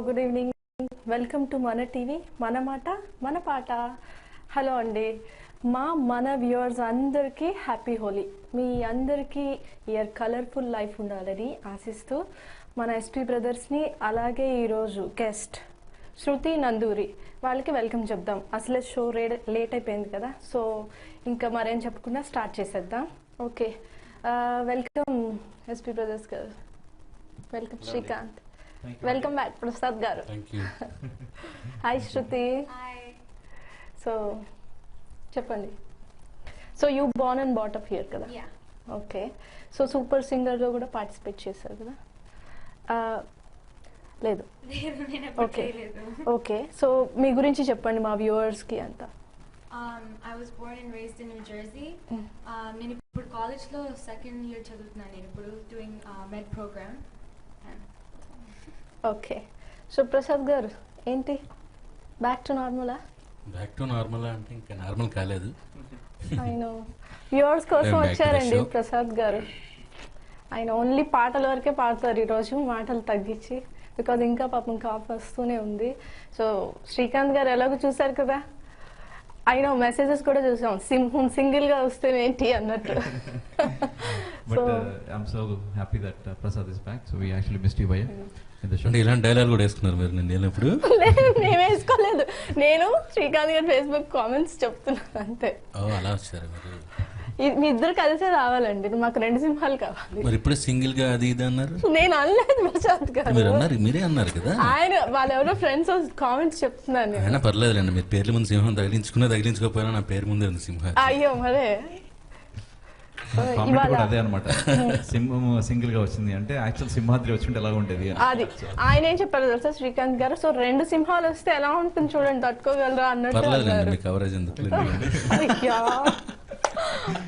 Good evening, welcome to మన TV, మన మాట మన పాట. హలో అండి, మన వ్యూవర్స్ అందరికీ హ్యాపీ హోలీ. మీ అందరికీ ఇయర్ కలర్ఫుల్ లైఫ్ ఉండాలని ఆశిస్తూ మన ఎస్పీ బ్రదర్స్ని, అలాగే ఈరోజు గెస్ట్ శృతి నందూరి వాళ్ళకి వెల్కమ్ చెప్దాం. అసలే షో లేట్ అయిపోయింది కదా, సో ఇంకా మరేం చెప్పకుండా స్టార్ట్ చేసేద్దాం. ఓకే, వెల్కమ్ ఎస్పీ బ్రదర్స్ గారు. Welcome Srikanth. Welcome back Prasad గారు. హాయ్ శృతి. సో చెప్పండి. So you born and bought up here కదా? ఓకే. సో సూపర్ సింగర్లో కూడా పార్టిసిపేట్ చేశారు కదా? లేదు. Okay okay. సో మీ గురించి చెప్పండి మా వ్యూవర్స్కి అంతా. I was born and raised in New Jersey. నేను ఇప్పుడు కాలేజ్లో సెకండ్ ఇయర్ చదువుతున్నాను. నేను ఇప్పుడు doing med program. Okay. So Prasad garu ఏంటి బ్యాక్ టు నార్మలా? బ్యాక్ టు నార్మల్ అంటే ఇంకా నార్మల్ కాలేదు. ఆయన వ్యూవర్స్ కోసం వచ్చారండి ప్రసాద్ గారు. ఆయన ఓన్లీ పాటల వరకే పాడతారు ఈరోజు, మాటలు తగ్గించి, బికాజ్ ఇంకా పాపం కాఫ్ వస్తూనే ఉంది. సో శ్రీకాంత్ గారు ఎలాగో చూసారు కదా, అయినా మెసేజెస్ కూడా చూసాం, సింహం సింగిల్ గా వస్తేనేంటి అన్నట్టు. But I'm so happy that Prasad is back. So we actually missed you, Bhaiya, in the show. అంటే ఇలాంటి డైలాగ్ కూడా వేసుకున్నారు మీరు నేను వెళ్ళినప్పుడు? నేను వేసుకోలేదు, నేను శ్రీకాంత్ గారి ఫేస్బుక్ కామెంట్స్ చెప్తున్నాను అంతే. అలా వచ్చారు మీరు? మీ ఇద్దరు కలిసే రావాలండి, మాకు రెండు సింహాలు కావాలి. మరి ఇప్పుడే సింగిల్ గా అది ఇది అన్నారు. నేను అనలేదు ప్రసాద్ గారు, మీరు అన్నారు, మీరే అన్నారు కదా. ఆయన వాళ్ళెవరో ఫ్రెండ్స్ కామెంట్స్ చెప్తున్నాను. అయినా పర్లేదులేండి, మీరు పేర్ల ముందు సింహం తగిలించుకోకపోయినా నా పేరు ముందే ఉంది సింహం. అయ్యో మరే అదే అనమాట, సింహం సింగిల్ గా వచ్చింది అంటే యాక్చువల్ సింహాద్రి వచ్చింటే ఎలా ఉండేది అది. ఆయన ఏం చెప్పారు తెలుసా శ్రీకాంత్ గారు, సో రెండు సింహాలు వస్తే ఎలా ఉంటుంది చూడండి, తట్టుకోగలరా అన్నట్టు. పర్లేదులేండి, మీ కవరేజ్ ఎందుకు.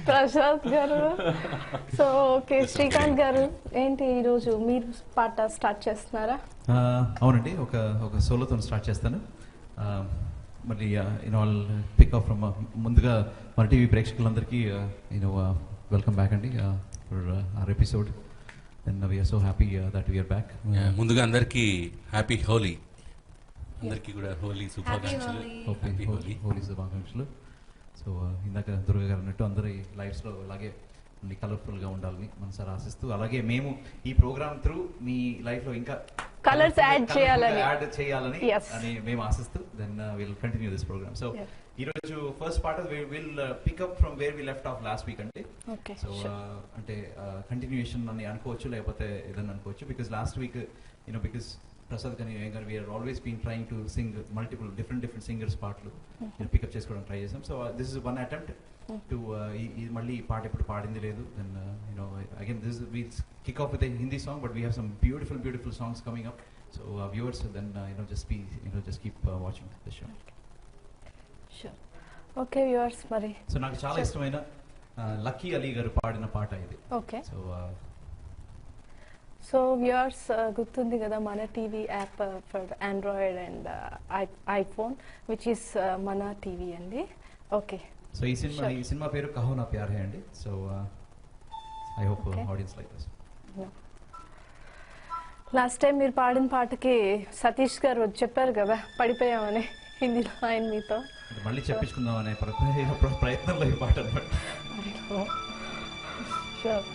ప్రసాద్ గారు. సో ఓకే, శ్రీకాంత్ గారు ఏంటి ఈరోజు మీరు పాట స్టార్ట్ చేస్తున్నారా? అవునండి, ఒక సోలోతో స్టార్ట్ చేస్తాను. మళ్ళీ you know all pick up from ముందుగా మన టీవీ ప్రేక్షకులందరికీ యూనో వెల్కమ్ బ్యాక్ అండి for our episode. And we're so happy that we're back. ముందుగా అందరికీ హ్యాపీ హోలీ. అందరికీ కూడా హోలీ శుభాకాంక్షలు. హోలీ శుభాకాంక్షలు. సో ఇందాక దుర్గ గారు అన్నట్టు అందరి లైఫ్స్లో అలాగే అన్ని కలర్ఫుల్గా ఉండాలని మనసారి ఆశిస్తూ, అలాగే మేము ఈ ప్రోగ్రామ్ త్రూ మీ లైఫ్లో ఇంకా కలర్స్ యాడ్ చేయాలని అని మేము ఆశిస్తూ then will continue this program. So ఈరోజు first part will pick up from where we left off last week అండి. సో అంటే కంటిన్యూషన్ అని అనుకోవచ్చు, లేకపోతే ఏదన్నా అనుకోవచ్చు. Because last week you know because Prasad కానీ we are always been trying to sing multiple different singers పాటలు పికప్ చేసుకోవడానికి ట్రై చేసాం. So this is one attempt to మళ్ళీ ఈ పాట ఎప్పుడు పాడింది లేదు. Then you know again this we kick off with a Hindi song, but we have some beautiful songs coming up. So viewers then just keep watching the show. Sure. Okay viewers, మరి so నాకు చాలా ఇష్టమైన లక్కీ అలీ గారు పాడిన పాట ఇది. Okay. So viewers గుర్తుంది కదా మన TV app for Android and iPhone which is మన టీవీ అండి. ఓకే. సో ఈ సినిమా పేరు కహో నా ప్యార్ హై అండి. So I hope audience like this. Last time మీరు పాడిన పాటకి సతీష్ గారు చెప్పారు కదా పడిపోయామని హిందీలో ఆయన మీతో. మళ్ళీ చెప్పించుకుందాం అనే ప్రయత్నంలో ఈ పాట అనమాట. షూర్.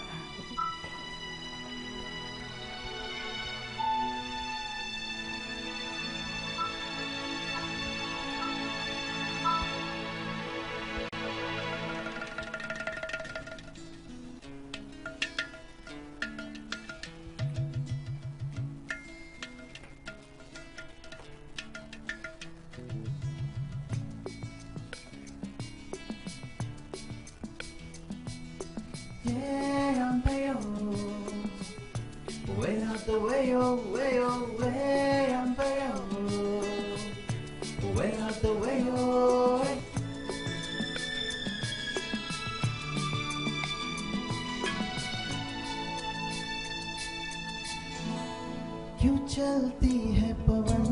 क्यों चलती है पवन,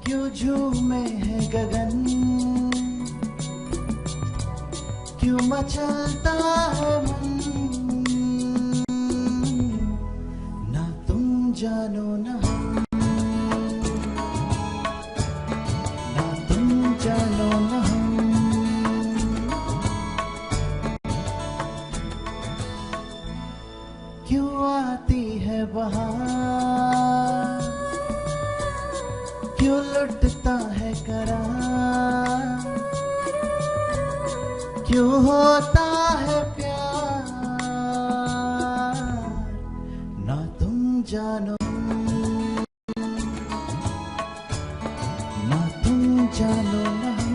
क्यों झूमे है गगन, क्यों मचलता है मन, ना तुम जानो न हम, ना तुम जानो न हम। क्यों आती है बहार, क्यों लुटता है करार, क्यों होता है प्यार, ना तुम जानो, ना तुम जानो ना हम।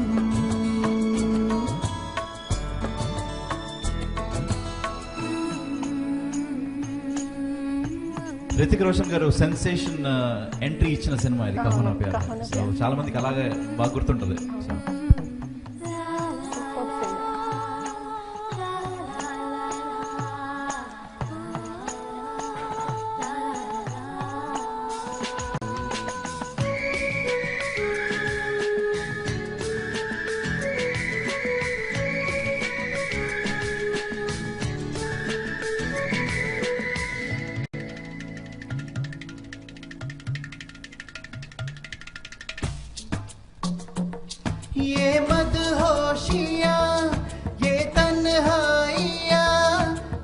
రితిక్ రోషన్ గారు సెన్సేషన్ ఎంట్రీ ఇచ్చిన సినిమా ఇది కహోనా ప్యార్. కహోనా సో ప్యార్. చాలా మందికి అలాగే బాగా గుర్తుంటది. So super film. ये मदहोशियाँ, ये तन्हाइयाँ,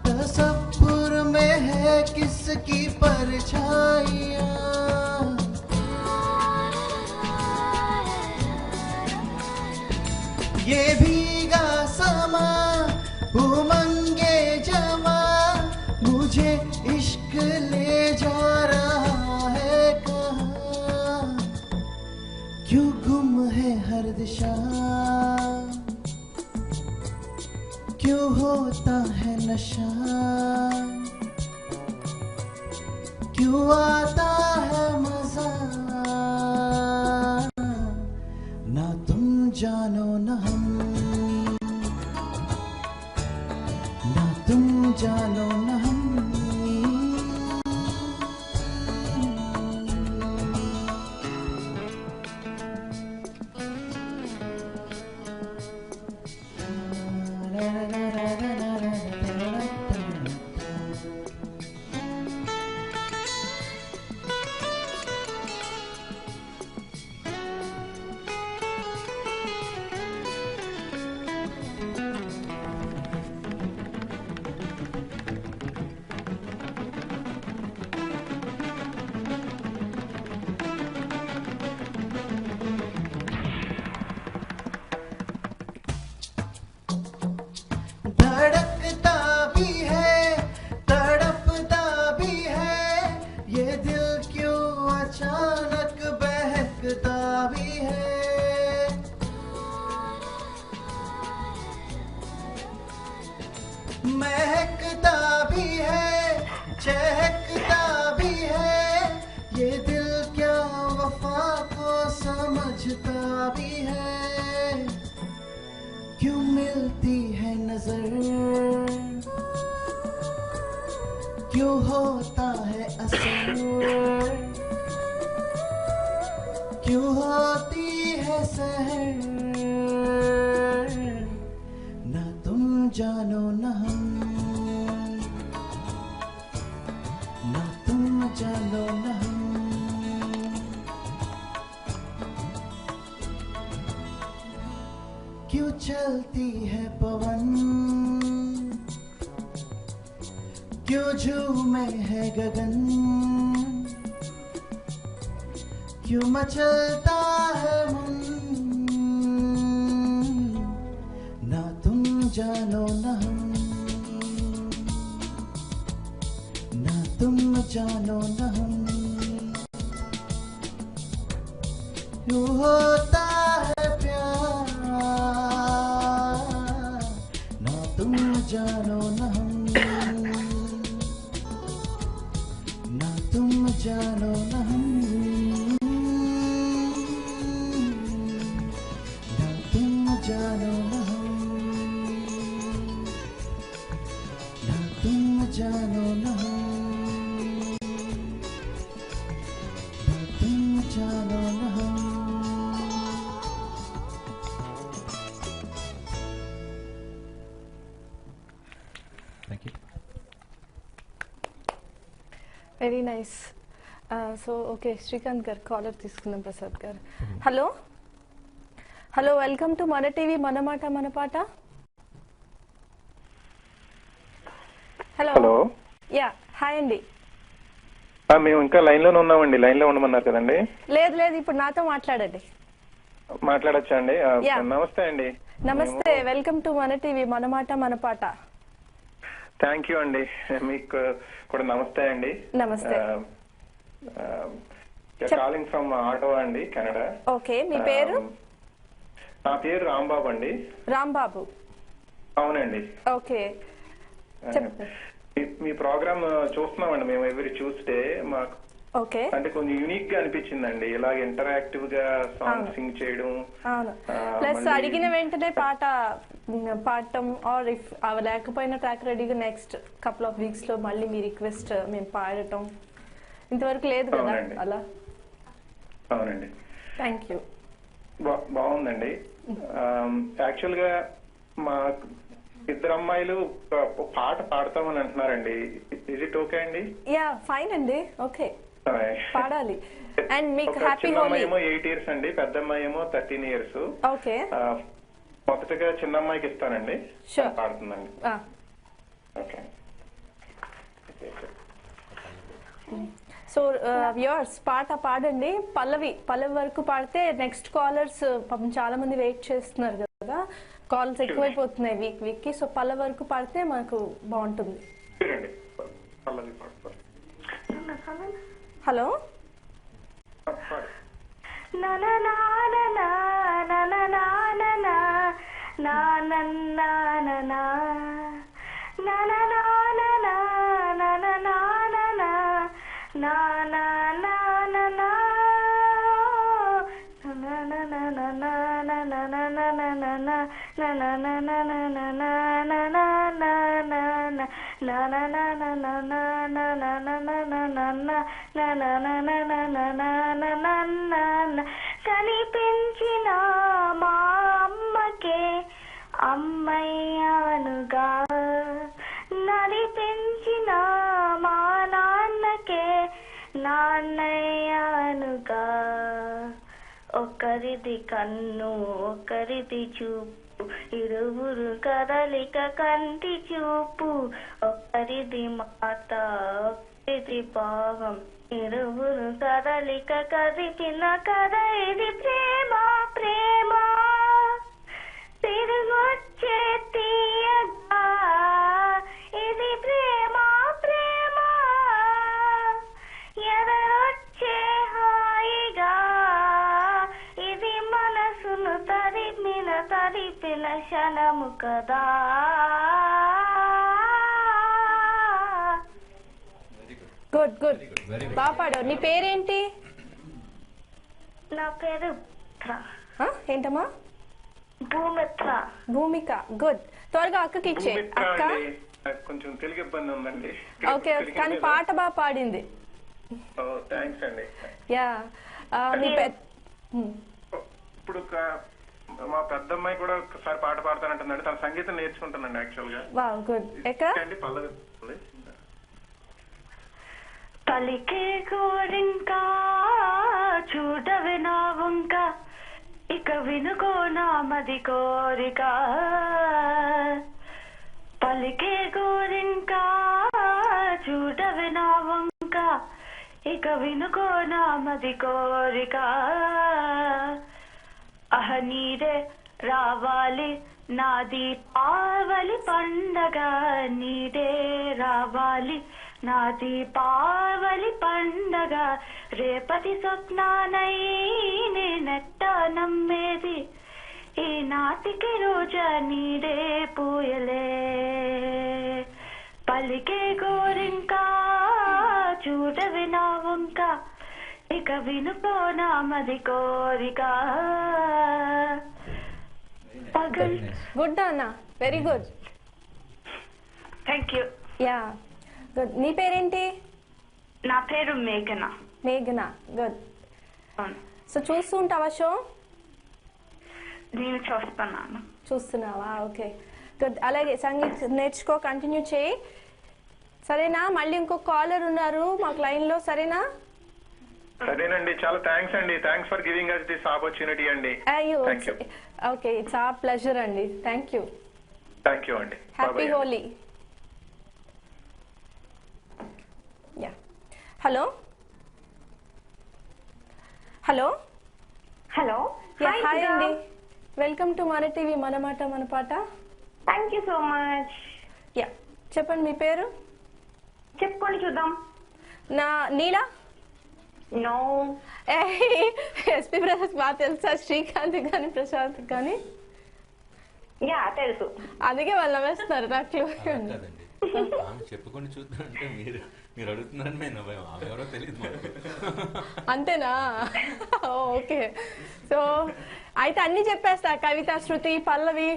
तसव्वुर में है किसकी परछाइयाँ। ये भीगा समा, उमंगे जमा, मुझे इश्क ले जा रहा है कहाँ। क्यों गुम है हर दिशा, क्यों होता है नशा, क्यों आता है मजा, ना तुम जानो न हम, ना तुम जानो न हम। धड़कता भी है, तड़पता भी है, ये दिल क्यों अचानक बहकता भी है। महकता भी है, चहकता भी है, ये दिल क्या वफा को समझता भी है। क्यों मिलती है नजर, क्यों होता है असर, क्यों होती है सहर, ना तुम जानो न हम, ना तुम जानो न हम। क्यों चलती है पवन, क्यों झूमे है गगन, क्यों मचलता है मन, ना तुम जानो न हम, ना तुम जानो न हम। क्यों होता है प्यार, ना तुम जानो न हम, ना तुम जानो न हम, ना तुम जानो न हम, ना तुम जानो न हम, ना तुम जानो न हम। Thank you. Very nice. So okay Srikanth గారు కాలర్ తీసుకుందాం. ప్రసాద్ గారు హలో హలో వెల్కమ్ టు మన టీవీ మన మాట మన Paata. Hello hello yeah hi అండి. మేము ఇంకా లైన్ లోనే ఉన్నామండి. లైన్ లో ఉండమన్నారు కదండి. లేదు లేదు ఇప్పుడు నాతో మాట్లాడండి. మాట్లాడచ్చా అండి? Yeah. నమస్తే అండి. నమస్తే వెల్కమ్ టు మన టీవీ మన మాట మన పాట. థ్యాంక్ యూ అండి. మీకు కూడా నమస్తే అండి. నమస్తే. కాలింగ్ ఫ్రమ్ ఆటో అండి, కెనడా. ఓకే మీ పేరు? నా పేరు రాంబాబు అండి. రాంబాబు. అవునండి. ఓకే మీ ప్రోగ్రామ్ చూస్తున్నామండి మేము ఎవ్రీ ట్యూస్డే. మాకు ఓకే అంటే కొంచెం యూనిక్ గా అనిపించిందండి, ఇలాగ ఇంటరాక్టివ్ గా సాంగ్ సింగ్ చేయడం. అవును ప్లస్ అడిగిన వెంటనే పాట పాడటం ఆర్ ఇఫ్ లేకపోయినా ట్రాక్ రెడీగా నెక్స్ట్ కపుల్ ఆఫ్ వీక్స్ లో మళ్ళీ మీ రిక్వెస్ట్ మేము పాడటం ఇంతవరకు లేదు కదా అలా. అవునండి. Thank you. బాగుందండి. యాక్చువల్ గా మా ఇద్దరు అమ్మాయిలు పాట పాడతామని అంటున్నారండి. ఇజ్ ఇట్ ఓకే అండి? యా ఫైన్ అండి. ఓకే పాడాలి. అండ్ మీకు హ్యాపీ చిన్న హోలీ. అమ్మాయి ఏమో 8 years అండి, పెద్ద అమ్మాయి ఏమో 13 years. ఓకే మొదటగా చిన్న అమ్మాయికి ఇస్తానండి. Sure. పాడుతుందండి. ఓకే. సో వ్యూవర్స్ పాట పాడండి. పల్లవి వరకు పాడితే నెక్స్ట్ కాలర్స్ పాపం చాలా మంది వెయిట్ చేస్తున్నారు కదా, కాల్స్ ఎక్కువైపోతున్నాయి వీక్ కి. సో పల్లవి వరకు పాడితే మనకు బాగుంటుంది. హలో కనిపించిన మా అమ్మకే అమ్మయ్యానుగా, నడిపించిన మా నాన్నకే నాన్నయ్యానుగా. ఒకరిది కన్ను ఒకరిది చూపు, ఇరువురు కదలిక కంటి చూపు. ఒకరిది మాట ఒకరిది భావం, ఇరువురు కదలిక కదిపిన కథ ఇది ప్రేమ. ప్రేమ తిరుగొచ్చే తీయగా, ఇది ప్రేమ. ప్రేమ ఎదరొచ్చే హాయిగా, ఇది మనసును తడిపిన క్షణము కదా. గుడ్ గుడ్ బాగా పాడావు. నీ పేరేంటి? నా పేరు ఏంటమ్మా? భూమిత్ర. భూమిక. గుడ్. త్వరగా అక్కకి ఇచ్చే. అక్క కొంచెం తెలుగు ఇబ్బంది ఉందండి. ఓకే కానీ పాట బాగా పాడింది. థ్యాంక్స్ అండి. యా ఇప్పుడు మా పెద్ద అమ్మాయి కూడా ఒకసారి పాట పాడతానంటుందండి. తన సంగీతం నేర్చుకుంటానండి యాక్చువల్ గా. Wow good. ఎక్కడ? పల్లవి. పలికే కోరింకా చూడవి నా వంక, ఇక వినుకో నామది కోరిక. పలికే కోరింకా చూడవి నా వంక, ఇక వినుకో నామది కోరిక. అహ నీరే రావాలి నా దీపావళి పండగ, నీరే రావాలి నా దీపావళి పండగ. రేపటి స్వప్నానై నేనెట్ట నమ్మేది, ఈనాటికి రోజా నీడే పూయలే. పలికే గోరింకా చూడవి నా వంక, ఇక వినుకో నామది కోరిక. గుడ్ అన్న. Very good. Thank you. Yeah good. నీ పేరేంటి? నా పేరు మేఘన. మేఘన. గుడ్. సో చూస్తూ ఉంటావా షో? నేను చూస్తున్నాను. చూస్తున్నావా? Okay good. అలాగే సంగీతం నేర్చుకో, కంటిన్యూ చేయి. సరేనా? మళ్ళీ ఇంకో కాలర్ ఉన్నారు మాకు లైన్ లో. సరేనా? సరేనండి, చాలా థ్యాంక్స్ అండి. Thanks for giving us this opportunity అండి. అయ్యో thank you. Okay, it's a pleasure అండి. Thank you. థ్యాంక్ యూ అండి. Happy Holi. Yeah, hello hello hello. Hi అండి, వెల్కమ్ టు మన టీవీ మన మాట మన పాట. Thank you so much. Yeah, చెప్పండి మీ పేరు. చెప్పుకొని చూద్దాం. నా నీలా. నో. ఎస్పీ ప్రసాద్ బాగా తెలుసా? శ్రీకాంత్ కానీ ప్రశాంత్ కానీ. యా తెలుసు. అందుకే వాళ్ళు నవ్వేస్తున్నారు నాకు. కాదండి, ఆమె చెప్పుకొని చూద్దాం అంటే మీరు అడుగుతున్నారని మేము నవ్వాము. ఆమె ఎవరో తెలియదు మాకు. అంతేనా? ఓకే, సో అయితే అన్ని చెప్పేస్తా. కవిత, శృతి, పల్లవి.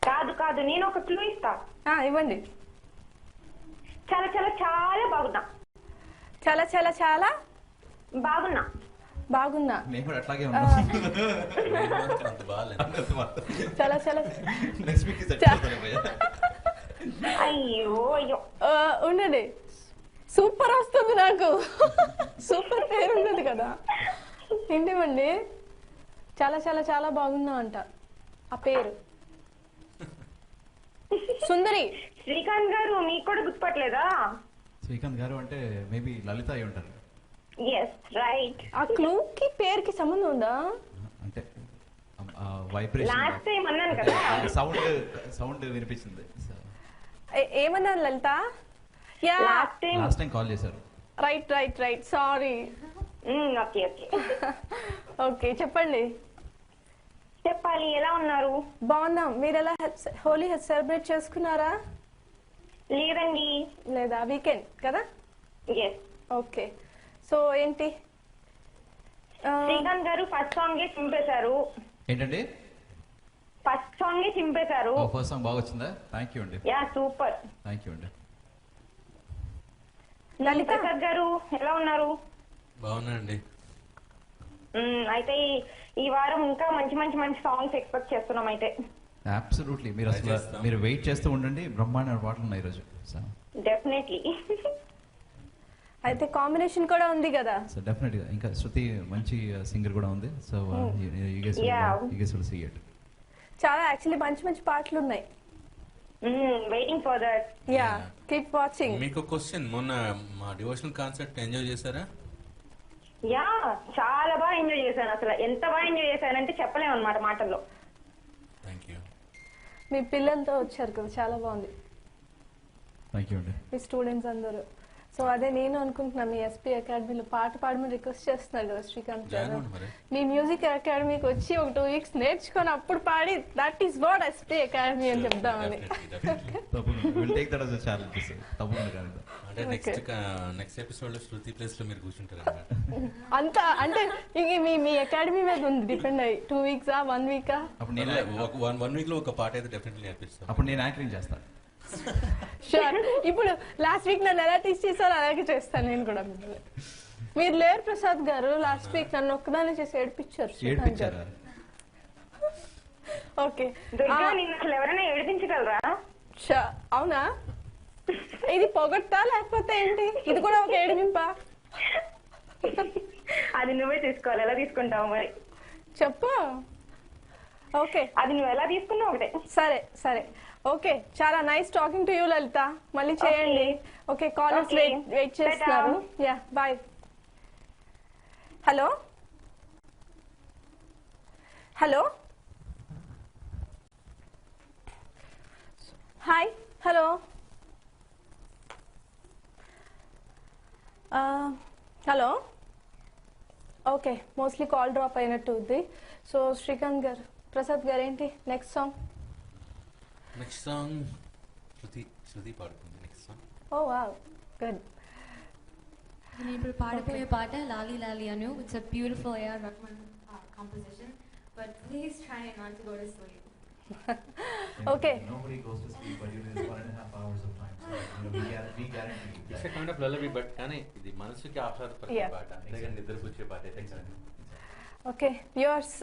కాదు కాదు, నేను ఒక క్లూ ఇస్తా. ఇవ్వండి. చాలా చాలా చాలా బాగున్నా. చాలా చాలా చాలా బాగున్నా. బాగున్నా. నేను కూడా అట్లాగే ఉన్నాను. అంత బాగాలేదు. చాలా చాలా నెక్స్ట్ వీక్ అయ్యో అయ్యో. ఉండండి, సూపర్ వస్తుంది నాకు. సూపర్ పేరు ఉన్నది కదా. ఏంటివ్వండి, చాలా చాలా చాలా బాగున్నా అంట ఆ పేరు. సుందరి. శ్రీకాంత్ గారు మీకు కూడా గుర్తుపట్టలేదా? శ్రీకాంత్ గారు అంటే మేబీ లలిత అయి ఉంటారు. Yes right. ఆ క్లూ కి పేరుకి సంబంధం ఉందా? అంటే వైబ్రేషన్ లాస్ట్ టైం అన్నాను కదా. సౌండ్ వినిపించింది. ఏమన్నారు లలిత? యా, లాస్ట్ టైం కాల్ చేశారు. Right right right, sorry. Okay okay. Okay, చెప్పండి. చెప్పాలి, ఎలా ఉన్నారు? బాగున్నాం. మీరు ఎలా హోలీ సెలబ్రేట్ చేసుకున్నారా? లేదండి. లేదా, వీకెండ్ కదా? ఎస్. ఓకే, సో ఏంటి? శ్రీకాంత్ గారు ఫస్ట్ సాంగే చింపేశారు. ఏంటండి? ఫస్ట్ సాంగే చింపేశారు. ఫస్ట్ సాంగ్ బాగా వచ్చిందా? థ్యాంక్ యూ అండి. Yeah super. థ్యాంక్ యూ అండి. లలిత ప్రసాద్ గారు ఎలా ఉన్నారు? బాగున్నానండి. అయితే ఈ వారం ఇంకా మంచి మంచి మంచి సాంగ్స్ ఎక్స్పెక్ట్ చేస్తున్నాం. అయితే అబ్సల్యూట్లీ మీరు వెయిట్ చేస్తూ ఉండండి. బ్రహ్మాండ పాటలు ఉన్నాయి ఈరోజు. డెఫినెట్లీ. అయితే కాంబినేషన్ కూడా ఉంది కదా. సో డెఫినెట్గా ఇంకా శృతి మంచి సింగర్ కూడా ఉంది. So you guys will see it. చాలా యాక్చువల్లీ మంచి మంచి పాటలు ఉన్నాయి. Waiting for that. Yeah, keep watching. మీకు క్వశ్చన్, మొన్న మా డివోషనల్ కాన్సర్ట్ ఎంజాయ్ చేశారా? యా, చాలా బాగా ఎంజాయ్ చేశాను. అసలు ఎంత బాగా ఎంజాయ్ చేశానంటే చెప్పలేము అన్నమాట మాటల్లో. Thank you. మీ పిల్లలతో వచ్చారు కదా, చాలా బాగుంది. థ్యాంక్ యూ అండి. మీ స్టూడెంట్స్ అందరూ. సో అదే నేను అనుకుంటున్నా, మీ ఎస్పీ అకాడమీలో పాట పాడమని రిక్వెస్ట్ చేస్తున్నారు కదా శ్రీకాంత్ గారు. మీ మ్యూజిక్ అకాడమీకి వచ్చి ఒక 2 weeks నేర్చుకొని అప్పుడు పాడి that is what SP academy అని చెప్దామని. అంటే నెక్స్ట్ ఎపిసోడ్ లో శృతి ప్లేస్ లో మీరు కూర్చుంటారు అన్నమాట. అంత అంటే ఇంక మీ అకాడమీ మీద ఉంది డిపెండ్ అయ్యి. 2 weeks 1 week? వన్ వీక్ లో ఒక పాట అయితే డెఫినెట్లీ నేర్పిస్తాను. అప్పుడు నేను యాంకరింగ్ చేస్తాను. షూర్. ఇప్పుడు లాస్ట్ వీక్ నన్ను ఎలా టీచ్ చేశారో అలాగే చేస్తాను నేను కూడా. మీరు లేరు ప్రసాద్ గారు, లాస్ట్ వీక్ నన్ను ఒక్కదాన్ని చేసి ఏడిపించారు. ఓకే, అసలు ఎవరైనా ఏడిపించగలరా? అవునా? ఇది పొగట్టా లేకపోతే ఏంటి? ఇది కూడా ఒక ఏడిపింపా? అది నువ్వే తీసుకోవాలి. ఎలా తీసుకుంటావు మరి చెప్పు. ఓకే, అది నువ్వు ఎలా తీసుకున్నావు ఒకటే. సరే సరే, ఓకే. చాలా nice talking to you Lalitha. మళ్ళీ చేయండి. ఓకే, కాలర్స్ వెయిట్ చేస్తున్నారు. Yeah, bye. Hello hello, hi, hello. Hello. Okay, mostly call drop అయినట్టు ఉంది. సో శ్రీకాంత్ గారు, ప్రసాద్ గారు ఏంటి next song? Next song Shruti పాడుతుంది. Next song. Oh wow, good. నేను ఇప్పుడు పాడబోయే పాట లాలి లాలి అను. It's a beautiful AR Rahman composition, but please try not to go to sleep. Okay. Nobody goes to sleep, but you need 1.5 hours of time. So we guarantee. It's a kind of lullaby, but కానీ ఇది మనసుకి ఆహ్లాదపరిచే పాట. అంతేగాని నిద్రపుచ్చే పాట అయితే కాదు. Okay viewers,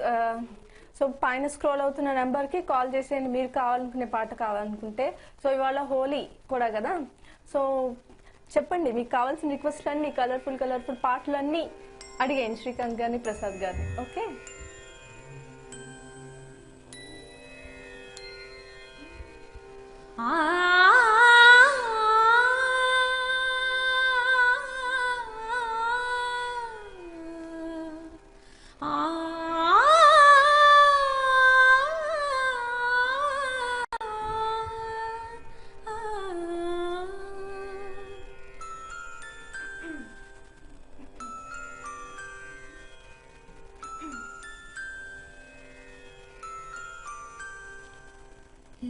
so పైన scroll అవుతున్న నెంబర్కి కాల్ చేసేయండి మీరు కావాలనుకునే పాట కావాలనుకుంటే. సో ఇవాళ హోలీ కూడా కదా, సో చెప్పండి, మీకు కావాల్సిన రిక్వెస్ట్లన్నీ, కలర్ఫుల్ పాటలన్నీ అడిగేయండి శ్రీకాంత్ గారిని, ప్రసాద్ గారిని. ఓకే,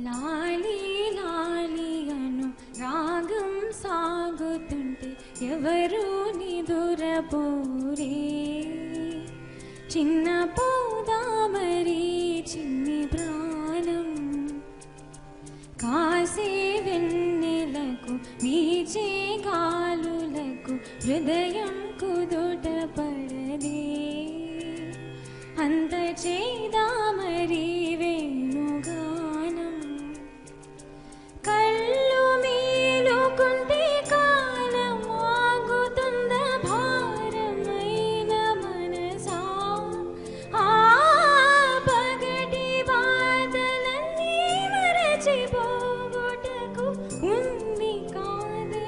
లాలి లాలి అను రాగం సాగుతుంటే ఎవరు నిదురపోరే, చిన్న పోదామరి చిన్ని ప్రాణం, కాసే వెన్నెలకు వీచే గాలులకు హృదయం కుదుట పడదే, అంత చేదామరి వేణుగానం, కళ్ళు మేలుకుంటే కాలం ఆగుతుంద భారమైన మనసా, ఆ పగటి బాధలన్నీ మరచిపోగొటకు ఉంది కాదే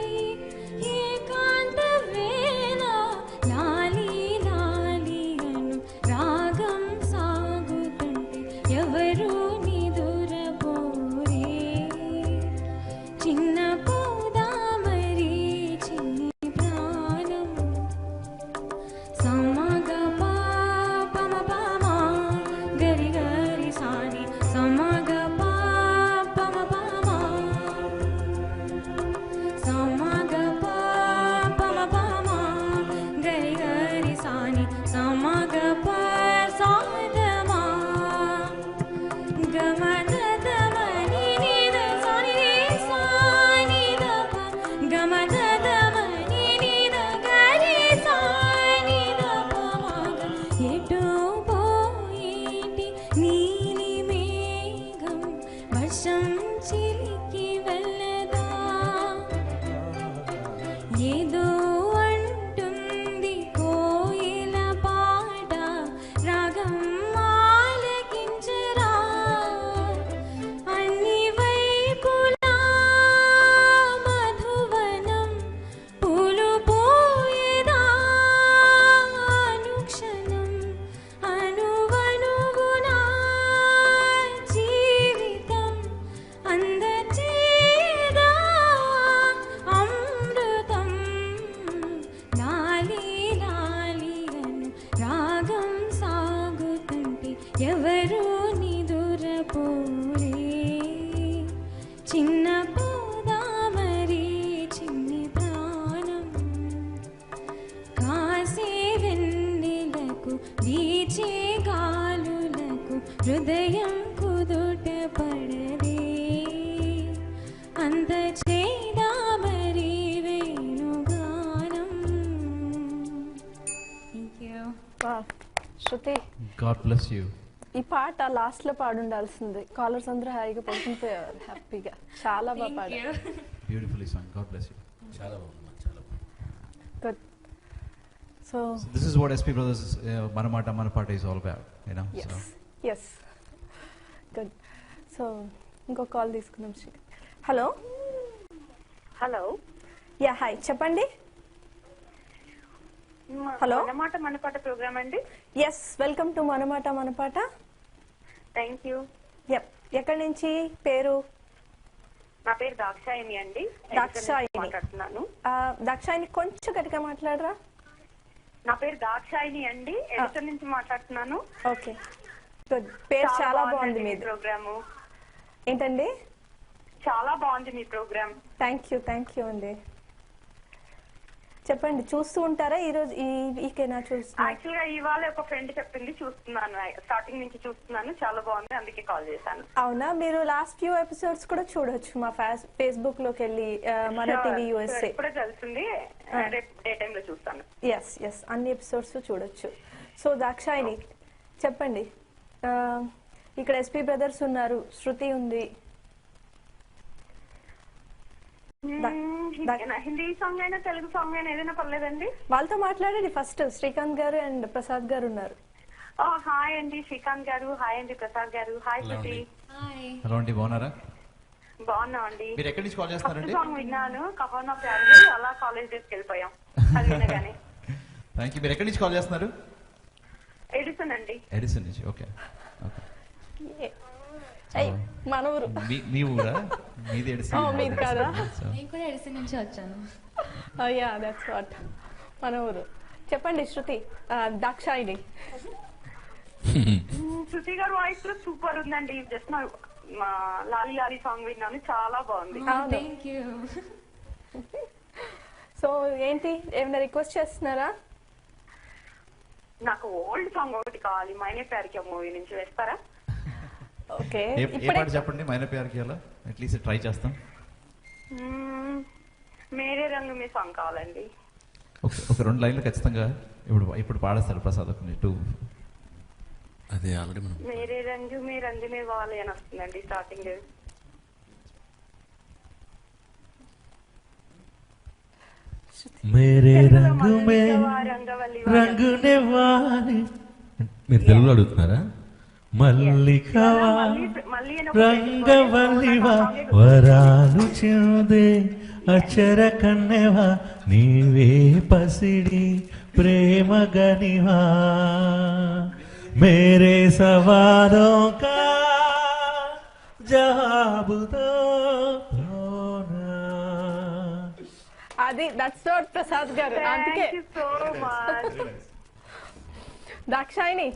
ఏకాంత వేళ, లాలి లాలి అను రాగం సాగుతుంటే ఎవరు నిదురపోరే, చిన్న పోదామరి చిన్ని ప్రాణం, సమగ పాపమ పామా గరి గరి సాని, సమగ పాపమ పామా, సమగ పాపమ పామా గరి గరి సాని, సమగ ప సాధమా గమద దమని నిద సాని రే సాని దప, గమద దమని నిద గరి సాని దప మగ, ఎటో పోయేటి నీలి మేఘం వర్షం చిలికి వెళ్ళదా, ఏదో అంటుంది కోయిల పాట రాగం ఆలకించరా, అన్ని వైపులా మధువనం పూలు పోయేదా, అనుక్షణం అనువనుగునా జీవితం అందచేదా అమృతం, లాలి లాలి అను రాగం సాగుతుంటే ఎవరు నిదురపోరే, చిన్న పోదామరి చిన్ని ప్రాణం, కాసే వెన్నెలకు వీచే గాలులకు హృదయం కుదుట పడదే, అంత చేదామరి వేణుగానం. Thank you. Shruti, god bless you. ఈ పాట లాస్ట్ లో పాడుండాల్సింది. కాలర్స్ అందరూ హాయిగా పడుకుంటారు హ్యాపీగా. చాలా బాగా పాడారు. Beautifully song. God bless you. చాలా బాగుంది, చాలా బాగుంది. Good. So this is what SP brothers మన మాట మన పాట is all about, you know. So yes, good. So ఇంకో కాల్ తీసుకుందాం. హలో. హలో. యా, హాయ్, చెప్పండి. హలో. మనమాట మనపాట ప్రోగ్రామ్ అండి. Yes, welcome to Manamaata Manapaata. Thank you. ఎక్కడి నుంచి? పేరు? నా పేరు దాక్షాయిని అండి. దాక్షాయిని మాట్లాడుతున్నాను. దాక్షాయిని, కొంచెం గట్టిగా మాట్లాడరా. నా పేరు దాక్షాయిని అండి, ఎడిటర్ నుంచి మాట్లాడుతున్నాను. Okay, good. పేరు చాలా బాగుంది మీది. ప్రోగ్రాము ఏంటండి? చాలా బాగుంది మీ ప్రోగ్రామ్. థ్యాంక్ యూ అండి. చెప్పండి, చూస్తూ ఉంటారా ఈ రోజు? ఈకేనా చూస్తున్నా? యాక్చువల్ గా ఇవాళ ఒక ఫ్రెండ్ చెప్పింది, చూస్తున్నాను. స్టార్టింగ్ నుంచి చూస్తున్నాను, చాలా బాగుంది, అందుకే కాల్ చేశాను. అవునా? మీరు లాస్ట్ ఫ్యూ ఎపిసోడ్స్ కూడా చూడొచ్చు మా ఫేస్బుక్ లోకి వెళ్ళి, మన టీవీ యూఎస్ఏ. ఇప్పుడే తెలుస్తుంది, రేపు డే టైమ్ లో చూస్తాను. ఎస్, అన్ని ఎపిసోడ్స్ చూడొచ్చు. సో దాక్షాయిని, చెప్పండి. ఇక్కడ ఎస్పీ బ్రదర్స్ ఉన్నారు, శృతి ఉంది. హిందీ సాంగ్ అయినా తెలుగు సాంగ్ అయినా ఏదైనా పర్లేదండి. వాళ్ళతో మాట్లాడండి ఫస్ట్. శ్రీకాంత్ గారు అండ్ ప్రసాద్ గారు ఉన్నారు. హాయ్ అండి శ్రీకాంత్ గారు, హాయ్ అండి ప్రసాద్ గారు, హాయ్ శృతి. హలో అండి, బాగున్నారా? బాగున్నామండి. మీరు ఎక్కడి నుంచి కాల్ చేస్తున్నారండి? సాంగ్ విన్నాను, కహోనా ఫ్యామిలీ, అలా కాలేజ్ డేస్కి వెళ్ళిపోయాం అది వినగానే. Thank you. మీరు ఎక్కడి నుంచి కాల్ చేస్తున్నారు? ఎడిసన్ అండి. ఎడిసన్ నుంచి. ఓకే. మన ఊరు. మీ ఊరా? మీది ఎడిసన్? మీది కాదా? నేను కూడా ఎడిసన్ నుంచి వచ్చాను. యా దట్స్ వాట్, మన ఊరు. చెప్పండి శృతి. దాక్షాయిని. శృతి గారు వాయిస్ లో సూపర్ ఉందండి. జస్ట్ మా లాలి లాలి సాంగ్ విన్నాను, చాలా బాగుంది. Thank you. సో ఏంటి, ఏమైనా రిక్వెస్ట్ చేస్తున్నారా? నాకు ఓల్డ్ సాంగ్ ఒకటి కావాలి, మైనే ప్యార్ కియా మూవీ నుంచి వేస్తారా? ఓకే, ఏ పాట చెప్పండి. మైనే ప్యార్ కియాలో అట్లీస్ట్ ట్రై చేస్తాం. మేరే రంగు మీ సాంగ్ కావాలండి. ఒక 2 లైన్లు ఖచ్చితంగా ఇప్పుడు పాడేస్తారు ప్రసాద్. ఒక 2. అదే ఆల్రెడీ మనం మేరే రంగు మే వాలి అని వస్తుందండి స్టార్టింగ్. మేరే రంగు మే రంగునే వాలి. మీరు తెలుగులో అడుగుతున్నారా? మల్లికవా రంగవల్లివా వరాలు చెందే అక్షర కన్నెవా నీవే పసిడి ప్రేమ గనివా మేరే సవాలో కా జవాబుతో. అది దట్స్ వాట్ ప్రసాద్ గారు. అందుకే సో మచ్. దాక్షాయిని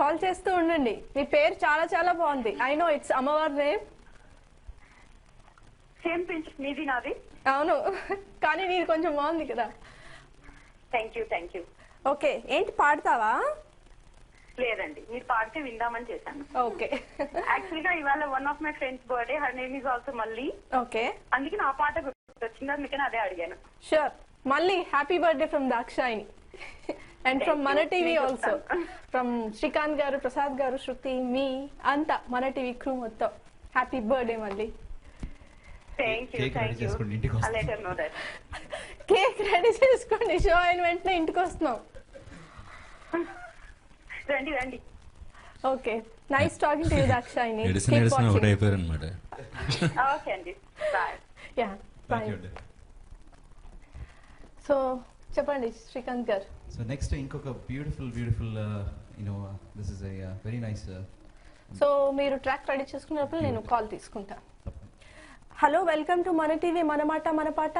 కాల్ చేస్తూ ఉండండి. మీ పేరు చాలా చాలా బాగుంది. ఐ నో ఇట్స్ అమ్మవారి నేమ్. సేమ్ పించ్ మీది నాది. అవును, కానీ నీది కొంచెం బాగుంది కదా. Thank you. ఓకే, ఏంటి పాడతావా? లేదండి, మీరు పాడితే విందామని చేశాను. ఓకే. యాక్చువల్ గా ఇవాళ one of my friends birthday, her name is also మళ్ళీ. ఓకే, అందుకే నా పాట గుర్తొచ్చింది, అందుకని అదే అడిగాను. షూర్. మళ్ళీ happy birthday from Dakshayani and from మన TV also. From Srikanth garu, Prasad గారు, శృతి, మీ అంతా మన టీవీ క్రూ మొత్తం హ్యాపీ బర్త్డే మళ్ళీ. Thank you. I'll let her know that. Cake ready చేసుకోండి, షో అయిన వెంటనే ఇంటికి వస్తున్నాం. రండి. Okay, nice talking to you Dakshayani. ఒకటి అయిపోయారు అనమాట. ఓకే అండి, బాయ్. Yeah bye. సో చెప్పండి శ్రీకాంత్ గారు. సో నెక్స్ట్ ఇంకొక beautiful this is a very nice. So మీరు ట్రాక్ రెడీ చేసుకున్నప్పుడు నేను కాల్ తీసుకుంటా. హలో, వెల్కమ్ టు మన టీవీ మన మాట మన పాట.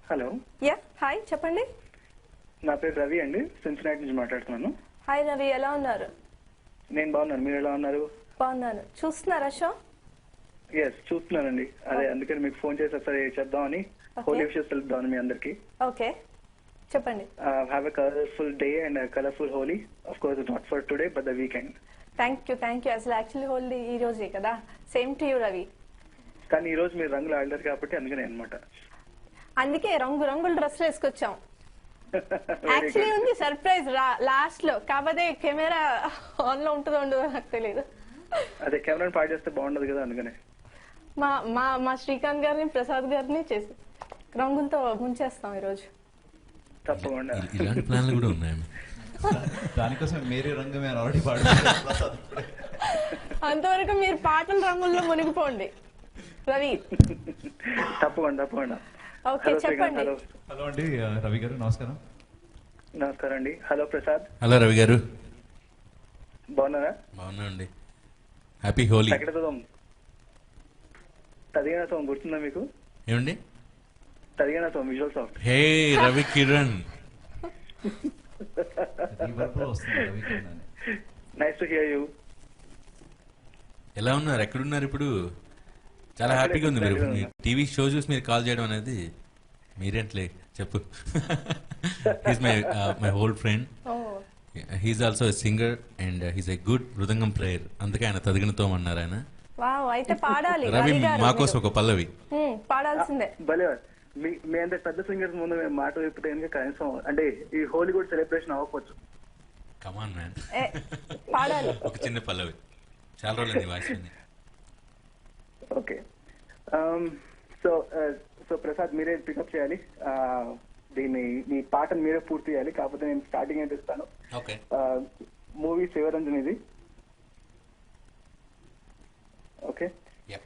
హలో. యా హాయ్, చెప్పండి. నా పేరు రవి అండి, సిన్సినాటి నుంచి మాట్లాడుతున్నాను. హాయ్ రవి, ఎలా ఉన్నారు? నేను బాగున్నాను, మీరు ఎలా ఉన్నారు? బాగున్నాను. చూస్తున్నారా షో? ఎస్, చూస్తున్నానండి. అదే అందుకని మీకు ఫోన్ చేసి ఒకసారి చెప్దామని, హోలీ విషెస్ తెలుపుదామని మీ అందరికి. ఓకే, చెప్పండి. Have a colourful day and colourful Holi. Of course not for today but the weekend. Thank you. అసలు యాక్చువల్లీ హోలీ ఈ రోజే కదా. Same to you Ravi. కానీ ఈ రోజు మీరు రంగులు ఆడలేరు కాబట్టి అందుకనే అనమాట. అందుకే రంగుల డ్రెస్ వేసుకొచ్చాం. యాక్చువల్లీ ఉంది సర్ప్రైజ్ లాస్ట్ లో, కాకపోతే కెమెరా ఆన్ లో ఉంటుందో ఉండదో నాకు తెలియదు. అదే కెమెరా పాడు చేస్తే బాగుండదు కదా, అందుకనే మా శ్రీకాంత్ గారిని, ప్రసాద్ గారిని చేసి రంగులతో ముంచేస్తాం ఈరోజు. తప్పకుండా. ఇలాంటి ప్లాన్లు కూడా ఉన్నాయి. దానికోసం మేరే రంగు మేము ఆల్రెడీ పాడు. అంతవరకు మీరు పాటల రంగుల్లో మునిగిపోండి రవి. తప్పకుండా. ఓకే, చెప్పండి. హలో అండి రవి గారు, నమస్కారం. నమస్కారం అండి. హలో ప్రసాద్. హలో రవి గారు, బాగున్నారా? బాగున్నా అండి. హ్యాపీ హోలీ. తదిగిన సాంగ్ గుర్తుందా మీకు? ఏమండి? తదిగిన song visual song. Hey Ravi Kiran. Nice to hear you. ఎలా ఉన్నారు? ఎక్కడున్నారు ఇప్పుడు? చాలా హ్యాపీగా ఉంది. మీరు టీవీ షో చూసి మీరు కాల్ చేయడం అనేది. మీరేంట్లే చెప్పు. He's my old friend. He's also singer and he's a good mridangam player. అందుకే ఆయన తదిగినతో అన్నారు ఆయన. అయితే పాడాలి రవి, మాకోసం ఒక పల్లవి పాడాల్సిందే. భలే, మీ అంత పెద్ద సింగర్స్ ముందు మేము మాట విప్పితే కనీసం అంటే ఈ హోలీ కూడా సెలబ్రేషన్ అవ్వకపోవచ్చు. కమాన్ మ్యాన్, పాడాలి ఒక చిన్న పల్లవి. చాలా రోజులు voice. Okay. So so Prasad మీరే పికప్ చేయాలి. దీన్ని మీ పాటను మీరే పూర్తి చేయాలి. కాకపోతే నేను స్టార్టింగ్ అయితే ఇస్తాను. ఓకే. మూవీ శివరంజన్ ఇది. ఓకే.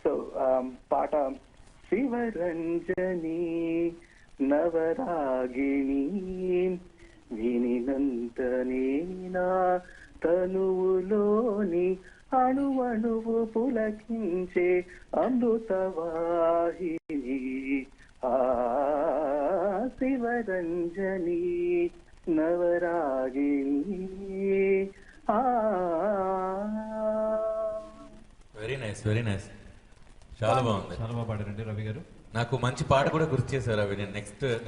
సో పాట శివరంజని నవరాగిణి వినినంతనే నా తనువులోని అణువణువు పులకించే అమృతవాహిని ఆ శివరంజని నవరాగిణి. Very nice, very nice. చాలా బాగుంది. చాలా బాగా పాడారండి రవి గారు. నాకు మంచి పాట కూడా గుర్తు చేశారు అవి. నేను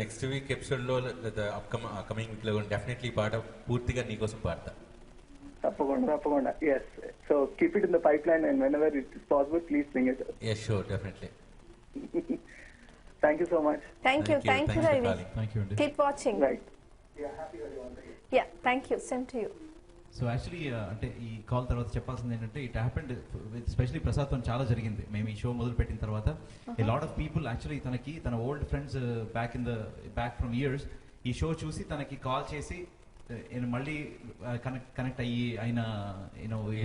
నెక్స్ట్ వీక్ ఎపిసోడ్ లో అప్కమింగ్ వీక్ లో డెఫినెట్లీ ఈ పాట పూర్తిగా నీకోసం పాడతా. తప్పకుండా. Yes. So keep it in the pipeline and whenever it is possible please bring it. Yes, sure, definitely. Thank you so much. Thank you Ravi. Thank you అండి. Keep watching. Right. Yeah, thank you. Same to you. So actually అంటే ఈ call తర్వాత చెప్పాల్సింది ఏంటంటే it happened especially ప్రసాద్తో చాలా జరిగింది. మేము ఈ షో మొదలు పెట్టిన తర్వాత a lot of people actually తన old friends back from years ఈ షో చూసి తనకి కాల్ చేసి మళ్ళీ కనెక్ట్ అయిన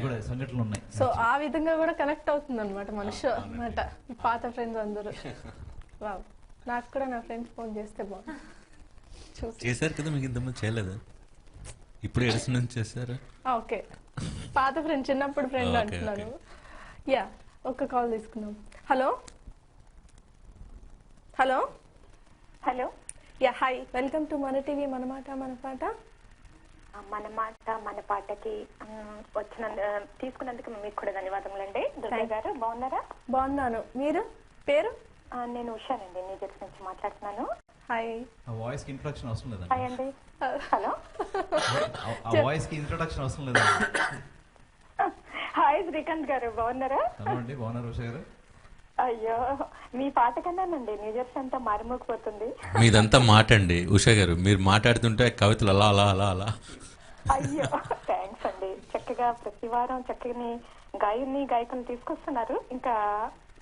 కూడా సంఘటనలు ఉన్నాయి. సో ఆ విధంగా కూడా కనెక్ట్ అవుతుంది అనమాట మన షో అనమాట. పాత ఫ్రెండ్స్ అందరూ. వావ్, నాకు కూడా నా ఫ్రెండ్స్ ఫోన్ చేస్తే బాగుంది. చేశారు కదా, మీకు ఇంతమంది చేయలేదు? ఇప్పుడు ఎడిషన్ నుంచి చేశారు. ఓకే, పాత ఫ్రెండ్, చిన్నప్పుడు ఫ్రెండ్ అంటున్నాను. యా, ఒక కాల్ తీసుకుందాం. Hello hello hello. Yeah, hi, welcome to మన టీవీ మన మాట మన పాట. మన మాట మన పాటకి తీసుకున్నందుకు మీకు కూడా ధన్యవాదములండి. దుర్గా గారు బాగున్నారా? బాగున్నాను. మీరు పేరు? నేను ఉషానండి, న్యూజెర్సీ నుంచి మాట్లాడుతున్నాను. హాయ్. ఆ వాయిస్ కి ఇంట్రొడక్షన్ అవసరం లేదండి. హాయ్ అండి. హలో. ఆ వాయిస్ కి ఇంట్రొడక్షన్ అవసరం లేదండి. హాయ్ శ్రీకాంత్ గారు, బాగున్నారా? హలో అండి, బాగున్నారు ఉషా గారు? అయ్యో, మీ పాట కన్నానండి న్యూజెర్సీ అంతా మారిమోగిపోతుంది. మీదంతా మాట అండి ఉషా గారు. మీరు మాట్లాడుతుంటే కవితలు అలా అలా అలా అలా. అయ్యో, థ్యాంక్స్ అండి. చక్కగా ప్రతి వారం చక్కని గాయకులు తీసుకొస్తున్నారు. ఇంకా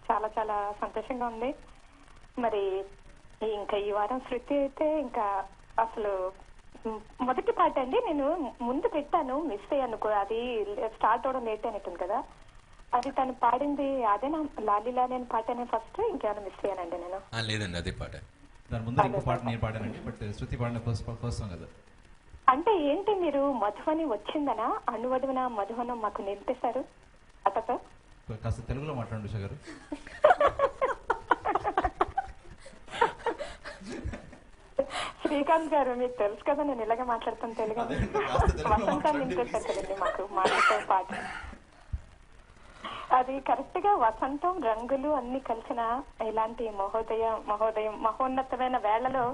చాలా చాలా సంతోషంగా ఉంది. మరి ఇంకా ఈ వారం శృతి అయితే ఇంకా అసలు మొదటి పాట అండి. నేను ముందు పెట్టాను, మిస్ అయ్యాను. అది స్టార్ట్ అవడం లేట్ అయినట్టుంది కదా. అది తను పాడింది అదేనా? లాలీలా నేను పాటానే ఫస్ట్, ఇంకేమైనా మిస్ అయ్యానండి నేను? లేదండి, అదే పాట. దాని ముందు ఇంకో పాట నేను పాడానండి, బట్ శృతి పాడిన ఫస్ట్ సాంగ్ కదా. అంటే ఏంటి మీరు మధువని వచ్చిందనా? అణువడుగున మధువనం మాకు నిలిపేశారు అటతో. కాస్త తెలుగులో మాట్లాడండి ఉషా గారు. శ్రీకాంత్ గారు, మీకు తెలుసు కదా నేను ఇలాగే మాట్లాడుతాను తెలుగు. వసంతాన్ని నింపేశారు కదండి మాకు మాటతో పాటు. అది కరెక్ట్ గా వసంతం, రంగులు అన్ని కలిసిన ఇలాంటి మహోన్నతమైన వేళలో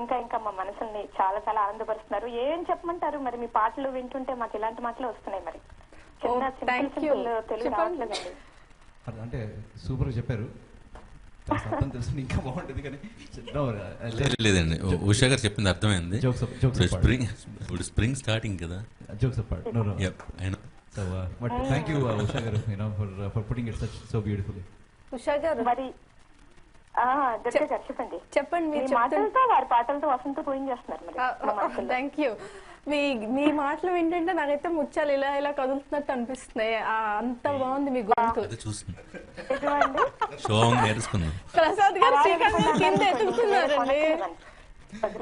ఇంకా మా మనసుల్ని చాలా చాలా ఆనందపరుస్తున్నారు. ఏం చెప్పమంటారు మరి? మీ పాటలు వింటుంటే మాకు ఇలాంటి మాటలు వస్తున్నాయి. మరి చిన్న సింపుల్ తెలుగు రావట్లేదండి. అంటే సూపర్ గా చెప్పారు. అర్థం తెలుసు ఇంకా బాగుంటుంది కానీ లేదండి, ఉషా గారు చెప్పింది అర్థమైంది. స్ప్రింగ్ స్టార్టింగ్ కదా. Jokes apart. So, but thank you, Usha garu, for putting it so beautifully. Usha గారు, మరి దుర్గా గారు చెప్పండి. మీరు మాటలతో వారి పాటలతో వసంత పోయించేస్తున్నారు. మరి థ్యాంక్ యూ. మీ మాటలు వింటుంటే నాకైతే ముత్యాలు ఇలా ఇలా కదులుతున్నట్టు అనిపిస్తున్నాయి. అంత బాగుంది మీ గొంతు. ప్రసాద్ గారు శ్రీకాంత్ గారు కింద ఎతుకుతున్నారండి.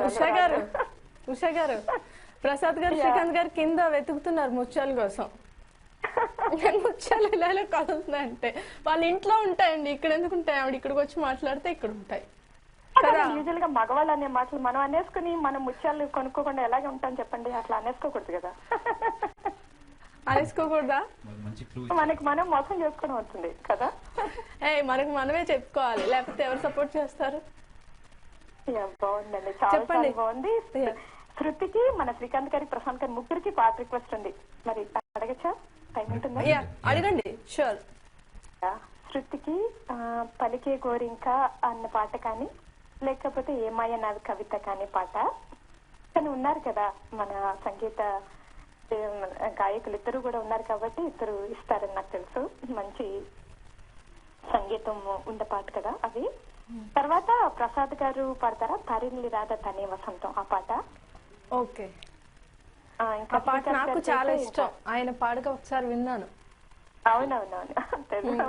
ఉషా గారు ప్రసాద్ గారు శ్రీకాంత్ గారు కింద వెతుకుతున్నారు ముత్యాల కోసం. ముత్యాలు ఇలా ఇలా కదులుతున్నాయంటే వాళ్ళ ఇంట్లో ఉంటాయండి, ఇక్కడ ఎందుకు ఉంటాయి? ఆవిడ ఇక్కడికి వచ్చి మాట్లాడితే ఇక్కడ ఉంటాయి కదా. యూజువల్ గా మగవాళ్ళు అనే మాటలు మనం అనేసుకుని మనం ముత్యాలు కొనుక్కోకుండా ఎలాగే ఉంటాం చెప్పండి? అట్లా అనేసుకోకూడదు కదా. అనేసుకోకూడదా? మనకి మనం మోసం చేసుకోవడం అవుతుంది కదా. మనకు మనమే చెప్పుకోవాలి, లేకపోతే ఎవరు సపోర్ట్ చేస్తారు? బాగుందండి, చాలా బాగుంది. శృతికి, మన శ్రీకాంత్ గారికి, ప్రశాంత్ గారి ముగ్గురికి పాట రిక్వెస్ట్ ఉంది. మరి అడగచ్చా? టైం ఉంటుందా? అడగండి. షూర్. శృతికి పలికే గోరింక అన్న పాట కానీ, లేకపోతే ఏమాయ నాది కవిత కానీ పాట. కానీ ఉన్నారు కదా మన సంగీత గాయకులు, ఇద్దరు కూడా ఉన్నారు కాబట్టి ఇద్దరు ఇస్తారని నాకు తెలుసు. మంచి సంగీతం ఉన్న పాట కదా అది. తర్వాత ప్రసాద్ గారు పాడతారా తరిల్లి రాధ తనే వసంతం ఆ పాట. ఓకే, ఇంకా ఆ పాట నాకు చాలా ఇష్టం. ఆయన పాడగా ఒకసారి విన్నాను. అవునవునవును తెలుసు.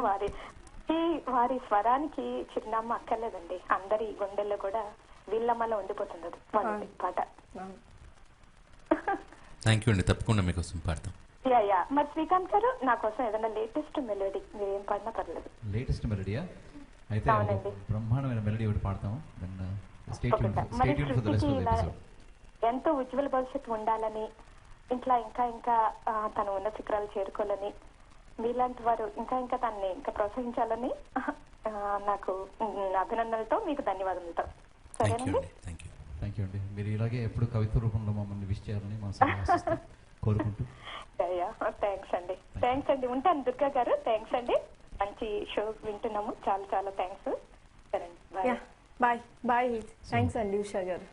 వారి స్వరానికి చిరునామా అక్కర్లేదండి, అందరి గుండెల్లో కూడా వీళ్ళమ్మలో ఉండిపోతుంది అది పాట. థ్యాంక్ యూ అండి, తప్పకుండా మీకోసం పాడతాం. యా మరి శ్రీకాంత్ గారు నా కోసం ఏదైనా లేటెస్ట్ మెలోడీ మీరు ఏం పాడినా పర్లేదు. లేటెస్ట్ మెలోడీయా? అయితే బ్రహ్మాండమైన మెలోడీ ఒకటి పాడతాం. మరి సృష్టికి ఇలా ఎంతో ఉజ్వల భవిష్యత్తు ఉండాలని, ఇంకా ఇంకా ఇంకా తను ఉన్న శిఖరాలు చేరుకోవాలని, మీలాంటి వారు ఇంకా ఇంకా తనని ఇంకా ప్రోత్సహించాలని నాకు అభినందనలతో మీకు ధన్యవాదాలతో. సరేనండి, థ్యాంక్ యూ అండి. మీరు ఇలాగే ఎప్పుడు కవిత్వ రూపంలో మమ్మల్ని విష్ చేయాలని మనసు కోరుకుంటూ. థ్యాంక్స్ అండి, థ్యాంక్స్ అండి. ఉంటాను దుర్గా గారు, థ్యాంక్స్ అండి. మంచి షో వింటున్నాము, చాలా చాలా థ్యాంక్స్. సరేండి, బాయ్ బాయ్. థ్యాంక్స్ అండి ఉషా గారు.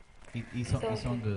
ఈ సాంగ్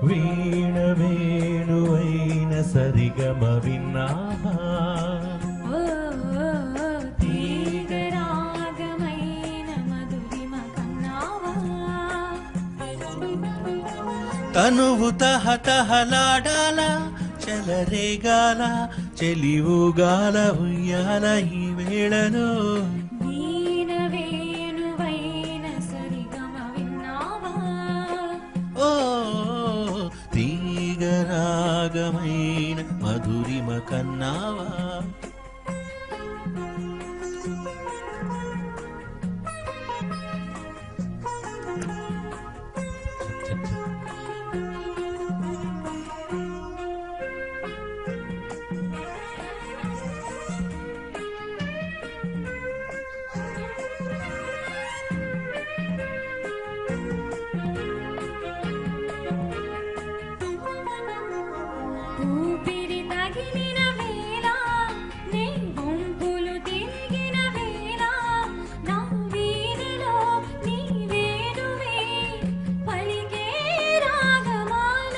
వీణ వేణువైన సరిగమ విన్నావా, తీగరాగమైన మధురిమ కన్నావా, తనువు తహతహలాడాల చెలరేగాల చెలివుగాల ఉయ్యాల ఈ వేళలో, వీణ వేణువైన సరిగమ విన్నావా, ఓ తీగరాగమైన మధురిమ కన్నావా. ఊపిరి తగిలిన వేళ నీ గుంపులు తిరిగిన వేళ నా వీధిలో నీ వేణువే పలికే రాగమాల,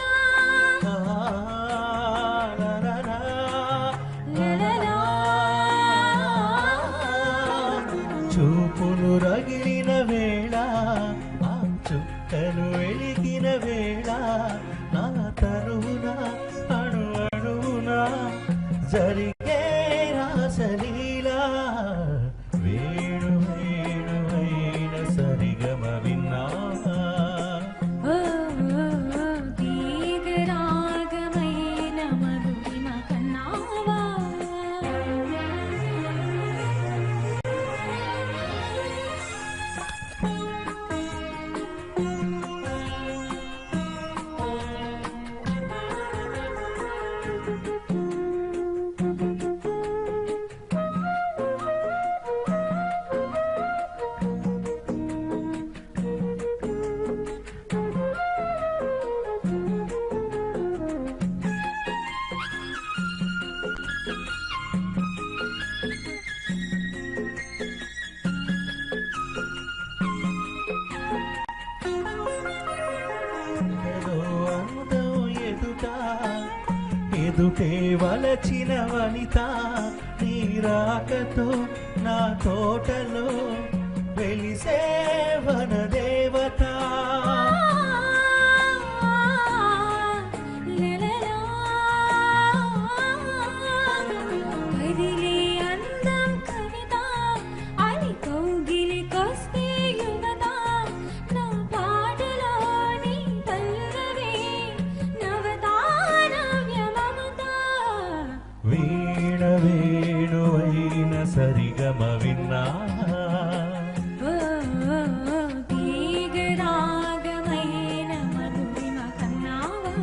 లలలా. చూపులు రగిలిన వేళ ఆ చుక్కలు వెలిగిన వేళ నా తరువున అణు అణువున జరిగే రాసలీలా, వేణు వేణువైన సరిగమ విన్నావా, తీగరాగమైన మధురిమ కన్నావా. ఏదో అందం ఎదుట ఎదుటే వలచిన వనిత, నీ రాకతో నా తోటలో వెలిసే వనదేవత, లలలా. కదిలే అందం కవిత అని కౌగిలికొస్తే యువత, నా పాటలో నీ పల్లవి నవతానవ్య మమత, వీణ వేణువైన సరిగమ విన్నావా, తీగరాగమైన మధురిమ కన్నావా.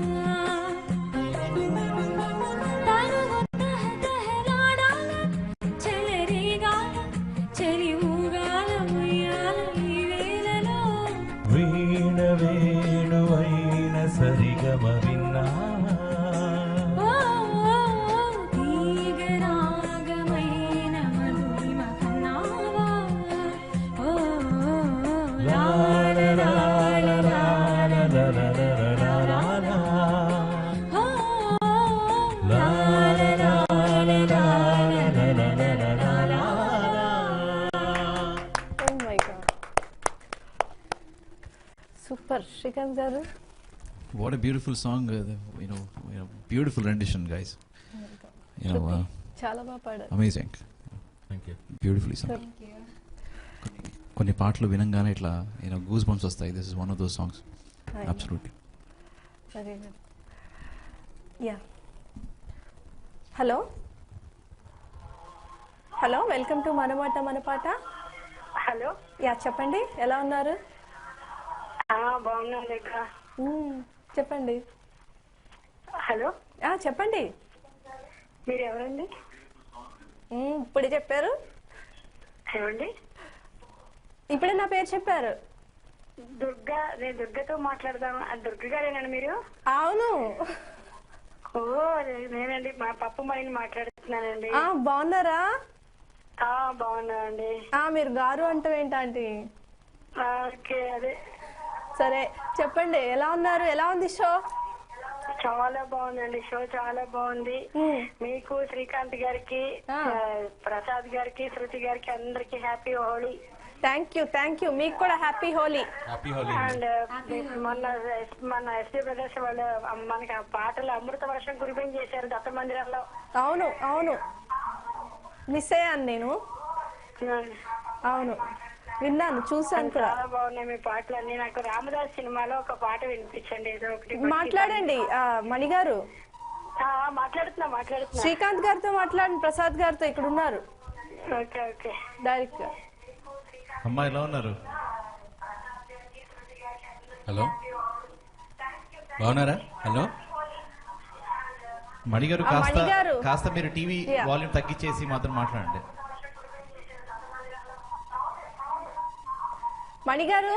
సూపర్ శ్రీకాంత్ గారు. What a beautiful song, beautiful rendition, guys. చాలా బాగా పాడారు. Amazing. Thank you. Beautifully sung. Thank you. కొన్ని పాటలు వినంగానే ఇట్లా గూస్ బంప్స్ వస్తాయి. This is one of those songs. Absolutely. Very good. Yeah hello hello, welcome to Manamaata Mana Paata. Hello. Yeah చెప్పండి, ఎలా ఉన్నారు? బాగున్నాను. చెప్పండి. హలో. చెప్పండి. మీరు ఎవరండి? ఇప్పుడే చెప్పారు. ఏమండి? ఇప్పుడే నా పేరు చెప్పారు. దుర్గా. నేను దుర్గతో మాట్లాడదాం. దుర్గ గారేనండి మీరు? అవును. ఓ నేనండి, మా పప్పు మైని మాట్లాడుతున్నానండి. బాగున్నారా? బాగున్నానండి. మీరు గారు అంటావేంటి? ఓకే, అదే. సరే చెప్పండి, ఎలా ఉన్నారు? ఎలా ఉంది షో? చాలా బాగుందండి. షో చాలా బాగుంది. మీకు, శ్రీకాంత్ గారికి, ప్రసాద్ గారికి, శృతి గారికి అందరికి హ్యాపీ హోలీ. Thank you. మీకు కూడా హ్యాపీ హోలీ. అండ్ మన ఎస్పీ బ్రదర్స్ వాళ్ళు మనకి ఆ పాటలు అమృత వర్షం కురిపించేశారు దత్త మందిరంలో. అవును మిస్ అయ్యాను నేను. అవును, విన్నాను, చూసాను కూడా. చాలా బాగున్నాయి మీ పాటలు అన్ని. నాకు రామదాస్ సినిమాలో ఒక పాట వినిపించండి, ఏదో ఒకటి. మాట్లాడండి మణిగారు. మాట్లాడుతున్నా. శ్రీకాంత్ గారితో మాట్లాడండి, ప్రసాద్ గారితో ఇక్కడ ఉన్నారు. ఓకే డైరెక్ట్ గా. అమ్మా ఎలా ఉన్నారు? హలో, బాగున్నారా? హలో మణిగారు, కాస్త మీరు టీవీ వాల్యూమ్ తగ్గించేసి మాత్రం మాట్లాడండి. మణిగారు.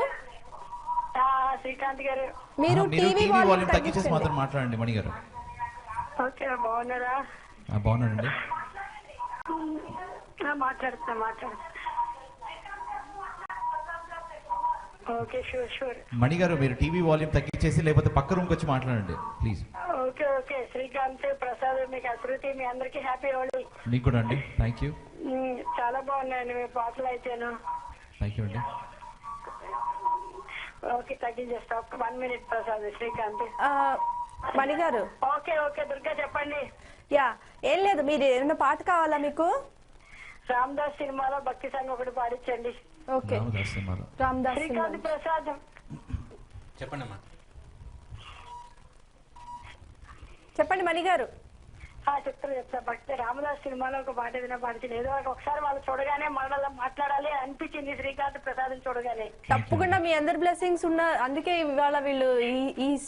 శ్రీకాంత్ గారు, మీరు టీవీ వాల్యూమ్ తగ్గించేసి మాత్రం మాట్లాడండి. మణిగారు. ఓకే, బాగున్నారా? బాగున్నానండి. మాట్లాడుతున్నా. Okay, sure. మణిగారు, మీరు టీవీ వాల్యూమ్ తగ్గించేసి లేకపోతే పక్క రూమ్కి వచ్చి మాట్లాడండి ప్లీజ్. ఓకే. శ్రీకాంత్, ప్రసాద్, మీకు అభివృద్ధి, మీ అందరికి హ్యాపీ హోలీ. మీకు కూడా అండి. Thank you. చాలా బాగున్నాయండి మీ పాటలు అయితేను. థ్యాంక్ యూ అండి. ఓకే, తగ్గించేస్తా. 1 minute ప్రసాద్. శ్రీకాంత్. మణిగారు. ఓకే. దుర్గా చెప్పండి. ఏం లేదు, మీరు ఏమైనా పాట కావాలా మీకు? రామదాస్ సినిమాలో భక్తి సాంగ్ ఒకటి పాడించండి. ఓకే, రామదాస్. శ్రీకాంత్, ప్రసాద్ చెప్పండి అమ్మా. చెప్పండి మణిగారు. చెప్తా. భక్తి రామదాస్ సినిమాలో ఒక పాట ఏదైనా పాడించింది. ఏదో ఒకసారి వాళ్ళు చూడగానే మనలో మాట్లాడాలి అనిపించింది శ్రీకాంత్, ప్రసాద్ చూడగానే. తప్పకుండా మీ అందరి బ్లెస్సింగ్స్ ఉన్నారు, అందుకే ఇవాళ వీళ్ళు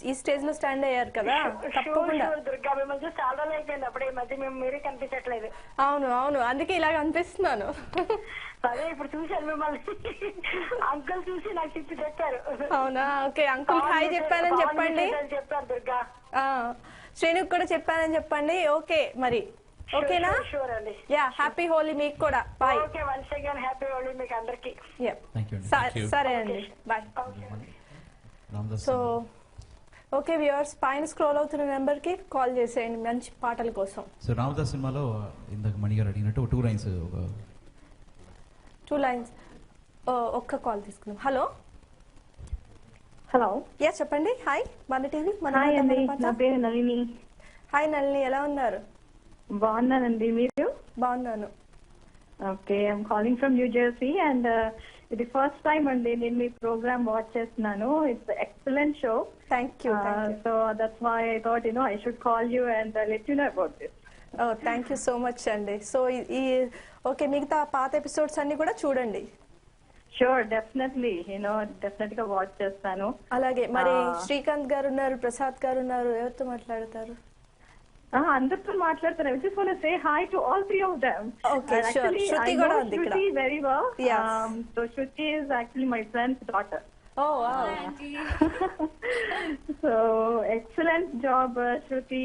ఈ స్టేజ్ లో స్టాండ్ అయ్యారు కదా. తప్పకుండా. దుర్గా, మిమ్మల్ని చూసి చాలా రోజులు అయిపోయింది. అప్పుడే ఈ మధ్య మీరే కనిపించట్లేదు. అవును, అందుకే ఇలాగ అనిపిస్తున్నాను. అదే ఇప్పుడు చూశాను మిమ్మల్ని. అంకుల్ చూసి నాకు చెప్పారు. అవునా? ఓకే, అంకుల్ హాయ్ చెప్పానని చెప్పండి. చెప్పారు దుర్గా. శ్రేణుకి కూడా చెప్పానని చెప్పండి. ఓకే మరి, ఓకేనా? షూర్ అండి. హ్యాపీ హోలీ మీకు కూడా. Bye. Okay, once again happy Holi మీకు అందరికి. సరే అండి, బాయ్. సో ఓకే వ్యూవర్స్, పైన స్క్రోల్ అవుతున్న నెంబర్ కి కాల్ చేసేయండి మంచి పాటల కోసం. సో రామదాస్ సినిమాలో ఇందాక మణిగారు అడిగినట్టు 2 lines. 2 lines. ఒక్క కాల్ తీసుకుందాం. హలో. చెప్పండి. హాయ్ మన టీవీ. నా పేరు నళిని. హాయ్ నళిని, ఎలా ఉన్నారు? బాగున్నానండి, మీరు? బాగున్నాను. Okay, I'm calling from New Jersey and ఇది ఫస్ట్ టైం అండి నేను మీ ప్రోగ్రామ్ వాచ్ చేస్తున్నాను. It's excellent show. Thank you. So that's why I thought I should call you and let you know about this. Thank you so much అండి. So okay, మిగతా పాత episodes అన్ని కూడా చూడండి. షూర్, డెఫినెట్లీ డెఫినెట్ గా watch చేస్తాను. అలాగే మరి శ్రీకాంత్ గారు ఉన్నారు, ప్రసాద్ గారు ఉన్నారు, ఎవరితో మాట్లాడతారు? అందరితో మాట్లాడతాను. I just want to say hi to all 3 of them. Okay, sure. Shruti I know Shruti very well. Yes. So Shruti is actually my friend's daughter. Oh wow. So excellent job, Shruti.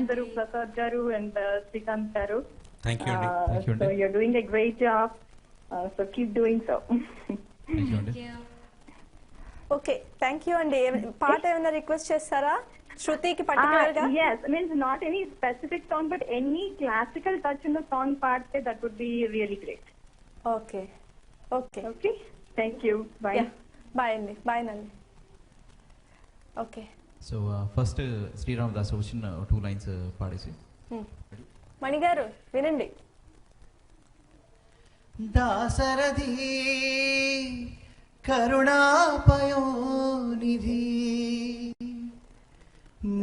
Andaru, Prasad garu and Srikanth garu. Thank you. So you're doing a great job. So keep doing so. Thank you. Okay, thank you అండి. పాట ఏమైనా request చేస్తారా శృతికి particular గా? Yes, I mean not any specific song but any classical touch in the song part, that would be really great. Okay. Thank you. Bye. Bye అండి. Bye నండి. Okay. So first Sriram Das వచ్చిన 2 lines పాడేసి. మణిగారు వినండి. దాసరథి కరుణాపయోనిధి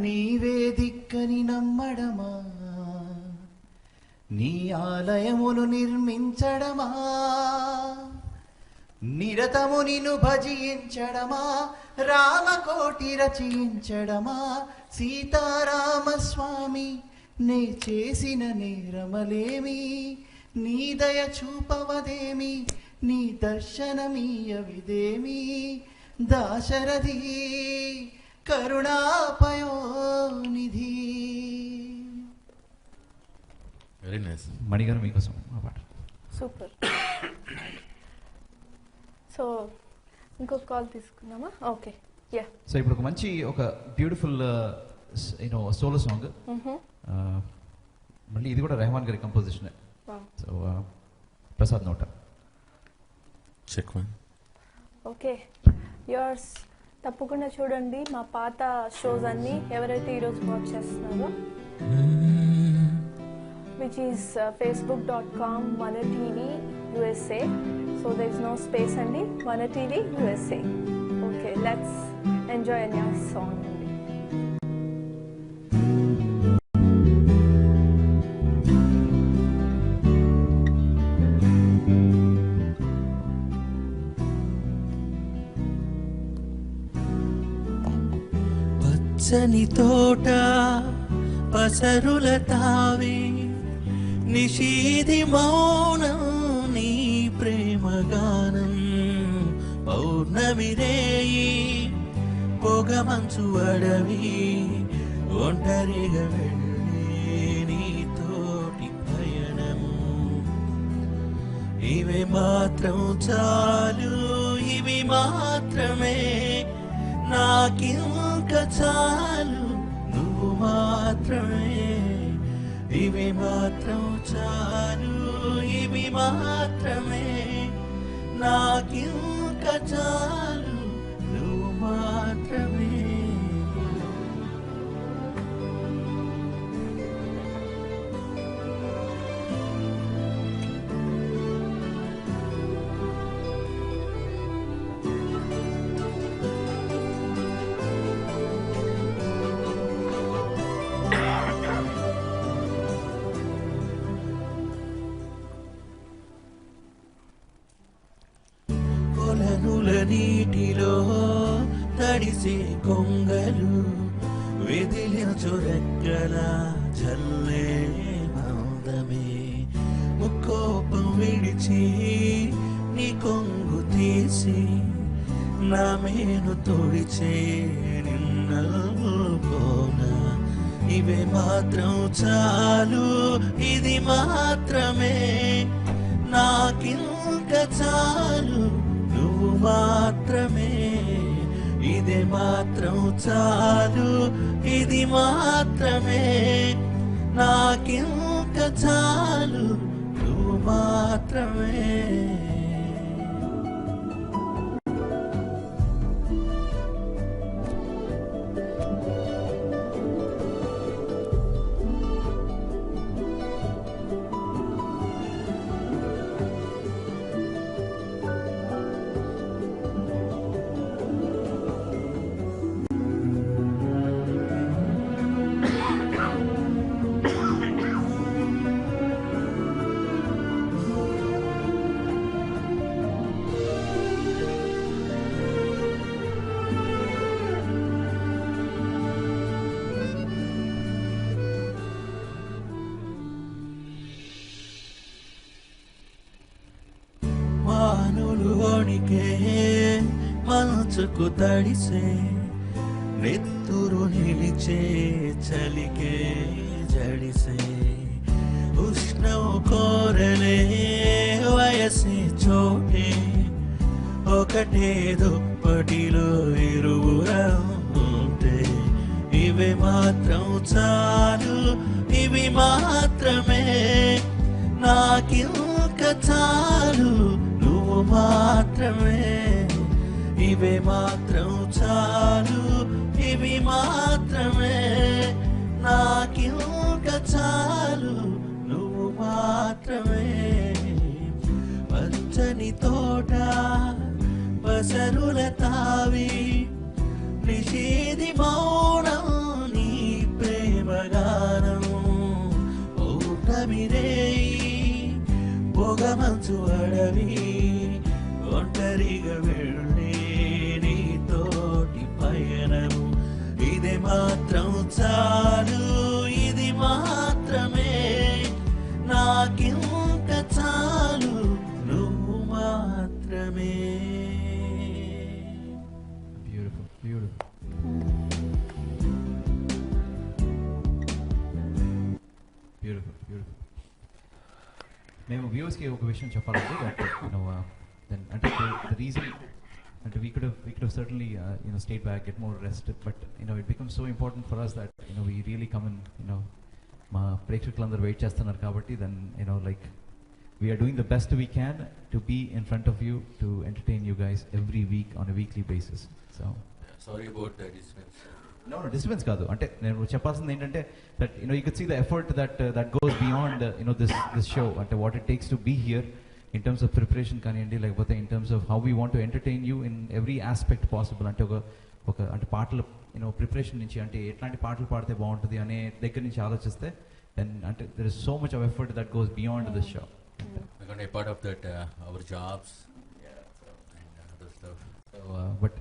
నీవే దిక్కని నమ్మడమా, నీ ఆలయమును నిర్మించడమా, నిరతము నిన్ను భజించడమా, రామకోటి రచించడమా, సీతారామస్వామి నే చేసిన నేరమలేమి, నీ దయ చూపవదేమి, నీ దర్శనమీయవిదేమి, దాశరథి కరుణాపయోనిధి. Very nice. మణిగారు మీకోసం ఆ పాట. సూపర్. సో ఇంకొక కాల్ తీసుకుందామా? ఓకే. యా. సో ఇప్పుడు ఒక మంచి ఒక బ్యూటిఫుల్ సోలో సాంగ్. మళ్ళీ ఇది కూడా రెహమాన్ గారి కంపోజిషన్. సో ప్రసాద్ నోట. చెక్. ఓకే. యోర్స్ తప్పకుండా చూడండి మా పాత షోస్ అన్ని ఎవరైతే ఈరోజు వాచ్ చేస్తున్నారో, which is facebook.com Mana TV USA. So there is no space andi, Mana TV USA. Okay, let's enjoy a new song. పచ్చని తోట పసరుల తావి, నిషీది మౌనం నీ ప్రేమ గానం, పౌర్ణమి రేయి పొగ మంచు అడవి, ఒంటరిగా వెళ్ళే నీ తోటి పయనము, ఇవి మాత్రం చాలు, ఇవి మాత్రమే నాకింక చాలు, నువ్వు మాత్రమే, ఇవి మాత్రం చాలు, ఇవి మాత్రమే నాకింక చాలు, నువ్వు మాత్రమే. కొలనుల నీటిలో తడిసే కొంగలు, వెదిలించు రెక్కల చల్లే అందమే, ముక్కోపం విడిచి నీ కొంగు తీసి నా మేను తొడిచే నిన్నల్పోన, ఇవే మాత్రం చాలు, ఇది మాత్రమే నాకింక చాలు, నువ్వు మాత్రమే, ఇదే మాత్రం చాలు, ఇది మాత్రమే నాకింక చాలు, నువ్వు మాత్రమే. మానులు వణికే మనసుకు తడిసే, నెత్తురు నిలిచే చలికే జడిసే, ఉష్ణం కోరలే వయసే చోటే, ఒకటే దుప్పటిలో ఇరువురం ఉంటే, ఇవి మాత్రం చాలు, ఇవి మాత్రమే నాకింక చాలు, నువ్వు మాత్రమే, ఇవే మాత్రం చాలు, ఇవి మాత్రమే నాకింక చాలు నువ్వు మాత్రమే పచ్చని తోట పసరుల తావి నిషేధి మౌనం నీ ప్రేమగానం ఓటమిరేయి పొగమంచు అడవి ఒంటరిగా వెళ్ళే నీతోటి పయనము ఇది మాత్రం చాలు ఇది మాత్రమే నాకింక చాలు నువ్వు మాత్రమే. Beautiful beautiful beautiful beautiful. మేము వ్యూవర్స్కి ఒక విషయం చెప్పాలంటే దట్ దెన్ అంటే ద రీజన్ అంటే we could have certainly stayed back, get more rest, but it becomes so important for us that we really come and మా ప్రేక్షకులందరూ వెయిట్ చేస్తున్నారు కాబట్టి then like we are doing the best we can to be in front of you to entertain you guys every week on a weekly basis. So sorry about the disturbance. No, disturbance కాదు. అంటే నేను చెప్పాల్సింది ఏంటంటే that you could see the effort that goes beyond this show అంటే what it takes to be here in terms of preparation కానివ్వండి లేకపోతే in terms of how we want to entertain you in every aspect possible. అంటే ఒక అంటే పాటల preparation నుంచి అంటే ఎట్లాంటి పాటలు పాడితే బాగుంటుంది అనే దగ్గర నుంచి ఆలోచిస్తే then అంటే there is so much of effort that goes beyond this show. We're going to be part of that our jobs and other stuff. So but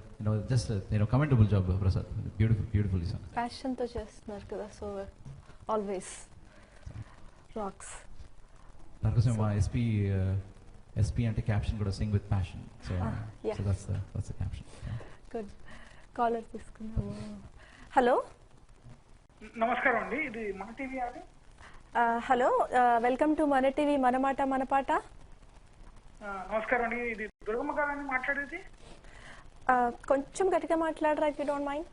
just commendable job Prasad, beautifully sung. Passion తో చేస్తున్నారు కదా, so always racks. దానికోసం మా SP అంటే caption కూడా sing with passion. So that's the caption. Good. Caller తీసుకున్నాము. Hello, నమస్కారం అండి, ఇది మన టీవీ అది. హలో, వెల్కమ్ టు మన టీవీ మన మాట మన పాట. నమస్కారం అండి, ఇది దుర్గమ్మ గారు మాట్లాడేది. కొంచెం గట్టిగా మాట్లాడరా if you don't mind.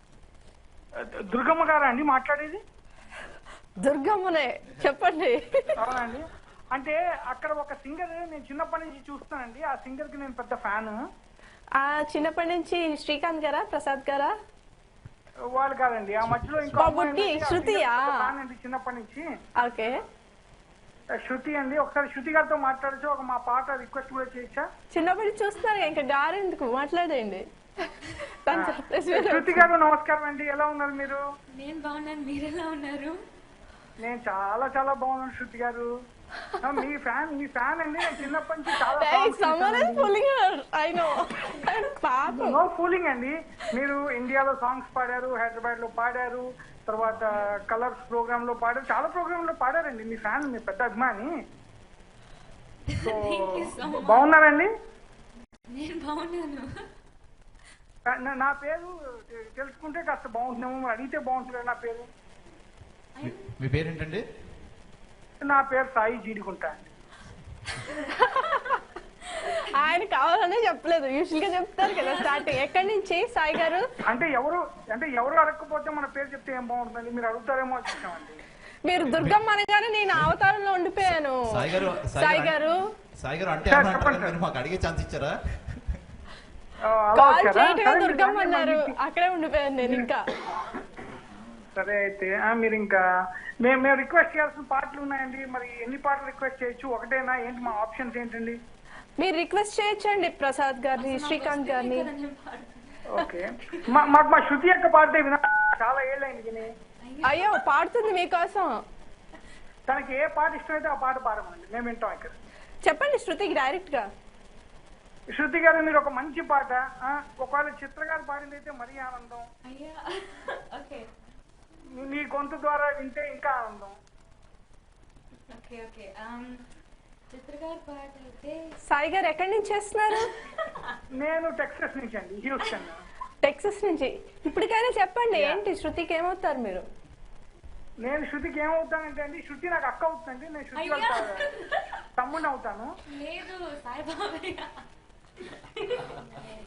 Durgamma గారా అండి మాట్లాడేది? దుర్గమ్మనే, చెప్పండి. అవునండి, అంటే అక్కడ ఒక సింగర్ నేను చిన్నప్పటి నుంచి చూస్తానండి, ఆ సింగర్ కి నేను పెద్ద ఫ్యాన్. చిన్నప్పటి నుంచి శ్రీకాంత్ గారా ప్రసాద్ గారా? వాళ్ళు కాదండి, ఆ మధ్యలో ఇంకో శృతియా అండి చిన్నప్పటి నుంచి. ఓకే, శృతి అండి. ఒకసారి శృతి గారితో మాట్లాడచ్చు, ఒక మా పాట రిక్వెస్ట్ కూడా చేయొచ్చా? చిన్నప్పటి నుంచి చూస్తున్నారు ఇంకా గారెందుకు, మాట్లాడండి. శృతి గారు నమస్కారం అండి, ఎలా ఉన్నారు మీరు? నేను బాగున్నాను, మీరు ఎలా ఉన్నారు? నేను చాలా చాలా బాగున్నాను శృతి గారు. మీ ఫ్యాన్ అండి, నేను చిన్నప్పటి నుంచి చాలా. నో ఫూలింగ్ అండి, మీరు ఇండియాలో సాంగ్స్ పాడారు, హైదరాబాద్ లో పాడారు, తర్వాత కలర్స్ ప్రోగ్రామ్ లో పాడారు, చాలా ప్రోగ్రామ్ లో పాడారండి. మీ ఫ్యాన్, మీ పెద్ద అభిమాని. సో బాగున్నారండి? నేను బాగున్నాను. నా పేరు తెలుసుకుంటే కాస్త బాగుంటుందేమో, అడిగితే బాగుంటుంది. నా పేరు, మీ పేరు ఏంటండి? నా పేరు సాయి జీడిగుంట అండి. ఆయన కావాలనే చెప్పలేదు, యూజువల్ గా చెప్తారు కదా స్టార్టింగ్. ఎక్కడి నుంచి సాయి గారు? అంటే ఎవరు అడగకపోతే మన పేరు చెప్తే ఏం బాగుంటుందండి, మీరు అడుగుతారేమో వచ్చామండి. మీరు దుర్గమ్మ అనగానే నేను అవతారంలో ఉండిపోయాను. సాయి గారు అంటే మాకు అడిగే ఛాన్స్ ఇచ్చారా? కాల్ చేయటగా దుర్గమ్మ అన్నారు, అక్కడే ఉండిపోయాను నేను. ఇంకా సరే అయితే మీరు ఇంకా మేము రిక్వెస్ట్ చేయాల్సిన పాటలు ఉన్నాయండి. మరి ఎన్ని పాటలు రిక్వెస్ట్ చేయొచ్చు? ఒకటేనా ఏంటి? మా ఆప్షన్స్ ఏంటండి? మీరు రిక్వెస్ట్ చేయొచ్చండి ప్రసాద్ గారిని, శ్రీకాంత్ గారిని. ఓకే, మాకు మా శృతి యొక్క పాడితే వినా చాలా ఏళ్ళైంది విని. అయ్యో, పాడుతుంది మీకోసం. తనకి ఏ పాట ఇష్టమైతే ఆ పాట పాడమండి, మేము వింటాం ఇక్కడ. చెప్పండి శృతికి డైరెక్ట్ గా. శృతి గారు మీరు ఒక మంచి పాట, ఒకవేళ చిత్ర గారు పాడింది అయితే మరీ ఆనందం, నీ గొంతు ద్వారా వింటే ఇంకా ఆనందం. సాయి గారు ఎక్కడి నుంచి చేస్తున్నారు? నేను టెక్సస్ నుంచి అండి, హ్యూస్టన్. టెక్సస్ నుంచి. ఇప్పటికైనా చెప్పండి, ఏంటి శృతికి ఏమవుతారు మీరు? నేను శృతికి ఏమవుతానంటే అండి, శృతి నాకు అక్క అవుతుందండి, నేను శృతి తమ్ముడిని అవుతాను.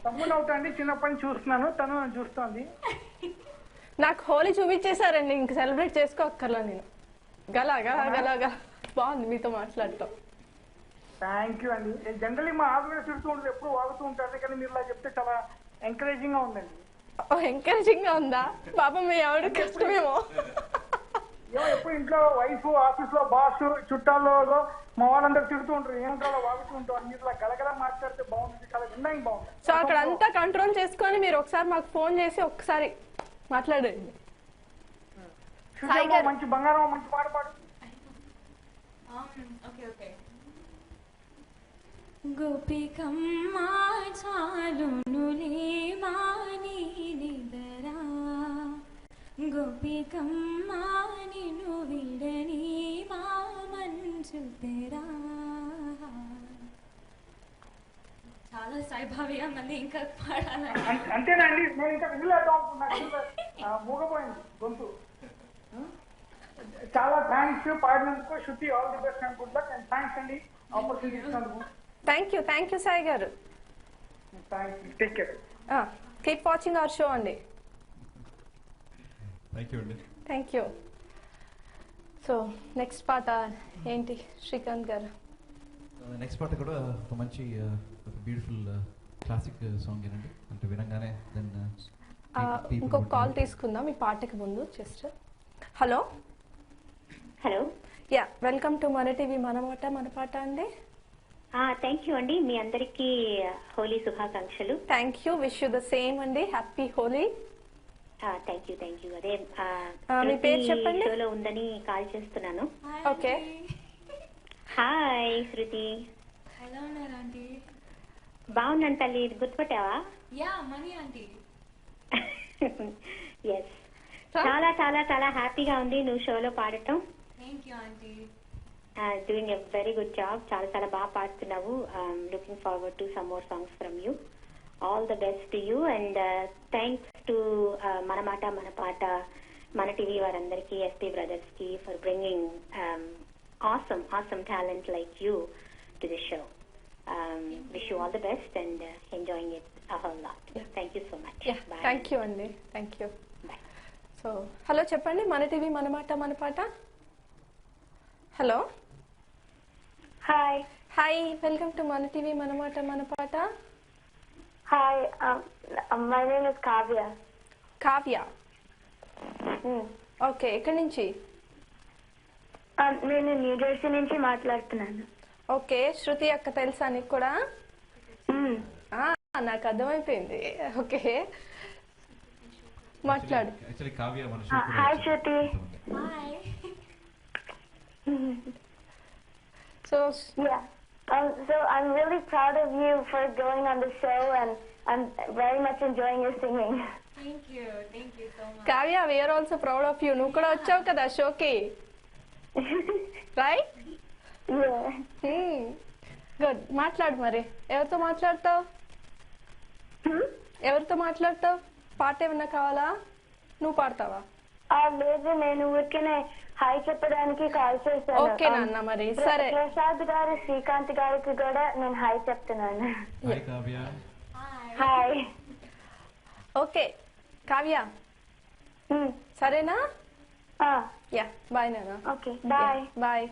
తమ్ముడిని అవుతాండి, చిన్నప్పటి నుంచి చూస్తున్నాను, తను నన్ను చూస్తోంది. నాకు హోలీ చూపించేశారండి, ఇంక సెలబ్రేట్ చేసుకోక్కర్లా నేను. గలాగా బాగుంది మీతో మాట్లాడటం. థ్యాంక్ యూ అండి. జనరల్లీ మా ఆవిడ తిడుతూ ఉంటుంది, ఎప్పుడు వాగుతూ ఉంటారు, కానీ మీరు ఇలా చెప్తే చాలా ఎంకరేజింగ్ గా ఉందండి. ఎంకరేజింగ్ గా ఉందా? పాపం మీ ఆవిడ కష్టమేమో. ఎప్పుడు ఇంట్లో వైఫ్, ఆఫీస్ లో బాస్, చుట్టాల్లో మా వాళ్ళందరూ తిడుతూ ఉంటారు, ఏం కావాలో వాగుతూ ఉంటారు. మీరు ఇలా గలగల మాట్లాడితే బాగుంటుంది, చాలా వినడానికి బాగుంటుంది. సో అక్కడ అంతా కంట్రోల్ చేసుకొని మీరు ఒకసారి మాకు ఫోన్ చేసి ఒకసారి మాట్లాడండి. మంచి బంగారం, మంచి పాట పాడు. గోపికమ్మా చాలునులే మాని నిదరా, గోపికమ్మా నిన్ను విడని మా మంచు తెరా. చాలా సాయిభావిగా మళ్ళీ ఇంకా పాడాలి. అంతేనండి, నేను ఇంకా వినలేద్దాం అనుకున్నా, మూగపోయింది గొంతు. చాలా థ్యాంక్స్ పాడినందుకు. Shruti, all the best and good luck and thanks అండి ఆపర్చునిటీ ఇచ్చినందుకు. Thank you Sai garu. Take care. Keep watching our show అండి. Thank you. సో నెక్స్ట్ పాట ఏంటి శ్రీకాంత్ గారు? నెక్స్ట్ పాట కూడా ఒక మంచి బ్యూటిఫుల్ క్లాసిక్ సాంగ్ ఏనండి. అంటే వినంగానే దెన్ ఇంకొక కాల్ తీసుకుందాం ఈ పాటకి ముందు. Just hello. Yeah, welcome to మన టీవీ మనమాట మన పాట అండి. థ్యాంక్ యూ అండి, మీ అందరికీ హోలీ శుభాకాంక్షలు. Thank you, wish you the same అండి. హ్యాపీ హోలీ. Thank you. అదే మీ పేరు చెప్పండి. షోలో ఉందని కాల్ చేస్తున్నాను. ఓకే. హాయ్ శృతి. ఎలా ఉన్నారు ఆంటీ? బాగున్నాను తల్లి, గుర్తుపట్టావా? Yeah, Mani aunty. ఎస్, చాలా చాలా చాలా హ్యాపీగా ఉంది నువ్వు షోలో పాడటం. Thank you aunty. Doing a very good job. చాలా చాలా బాగా పాడుతున్నావు. Looking forward to some more songs from you. All the best to you and thanks to మన మాట మన పాట మన టీవీ వారందరికీ, ఎస్పీ బ్రదర్స్ కి for bringing awesome talent like you to the show. Wish you all the best and enjoying it a whole lot. Thank you so much. Bye. Thank you అండి. Thank you. So hello చెప్పండి, మన TV మన మాట మన Paata. Hello. Hi, welcome to మన TV మన మాట మన పాట. Hi, my name is Kavya. Kavya. Okay, ఎక్కడి నుంచి? నేను న్యూ జెర్సీ నుంచి మాట్లాడుతున్నాను. ఓకే, శృతి అక్క తెలుసా నీకు కూడా? నాకు అర్థమైపోయింది. ఓకే, మాట్లాడు. Hi Shruti. So I'm really proud of you for going on the show and I'm very much enjoying your singing. Thank you so much. Kavya, we are also proud of you. నువ్వు కూడా వచ్చావు కదా షోకి, right? Good. మాట్లాడు మరి. ఎవరితో మాట్లాడతావు? పాట ఏమన్నా కావాలా? నువ్వు పాడతావా? లేదు, నేను ఊరికేనే హాయ్ చెప్పడానికి కాల్ చేశాను. ఓకే నాన్న, మరి సరే. ప్రసాద్ గారు, శ్రీకాంత్ గారికి కూడా నేను హాయ్ చెప్తున్నాను. హాయ్. ఓకే కావ్య, సరేనా? యా, బాయ్ నాన్న. Okay, bye. Bye.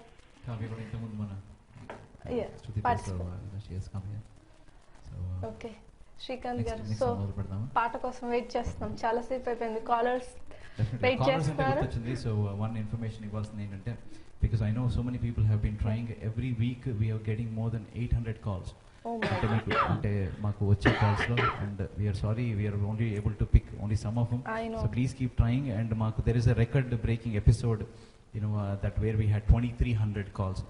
Okay Srikanth గారు, సో పాట కోసం వెయిట్ చేస్తున్నాం. చాలా సేపు అయిపోయింది, కాలర్స్ వెయిట్ చేస్తున్నారు. సో వన్ ఇన్ఫర్మేషన్ ఇవ్వాల్సింది ఏంటంటే, because I know so many people have been trying. Every week we are getting more than 800 calls. అంటే మాకు వచ్చే కాల్స్ లో, and we are sorry, we are only able to pick only some of them. So please keep trying. And మాకు there is a record breaking episode, that where we had 2300 calls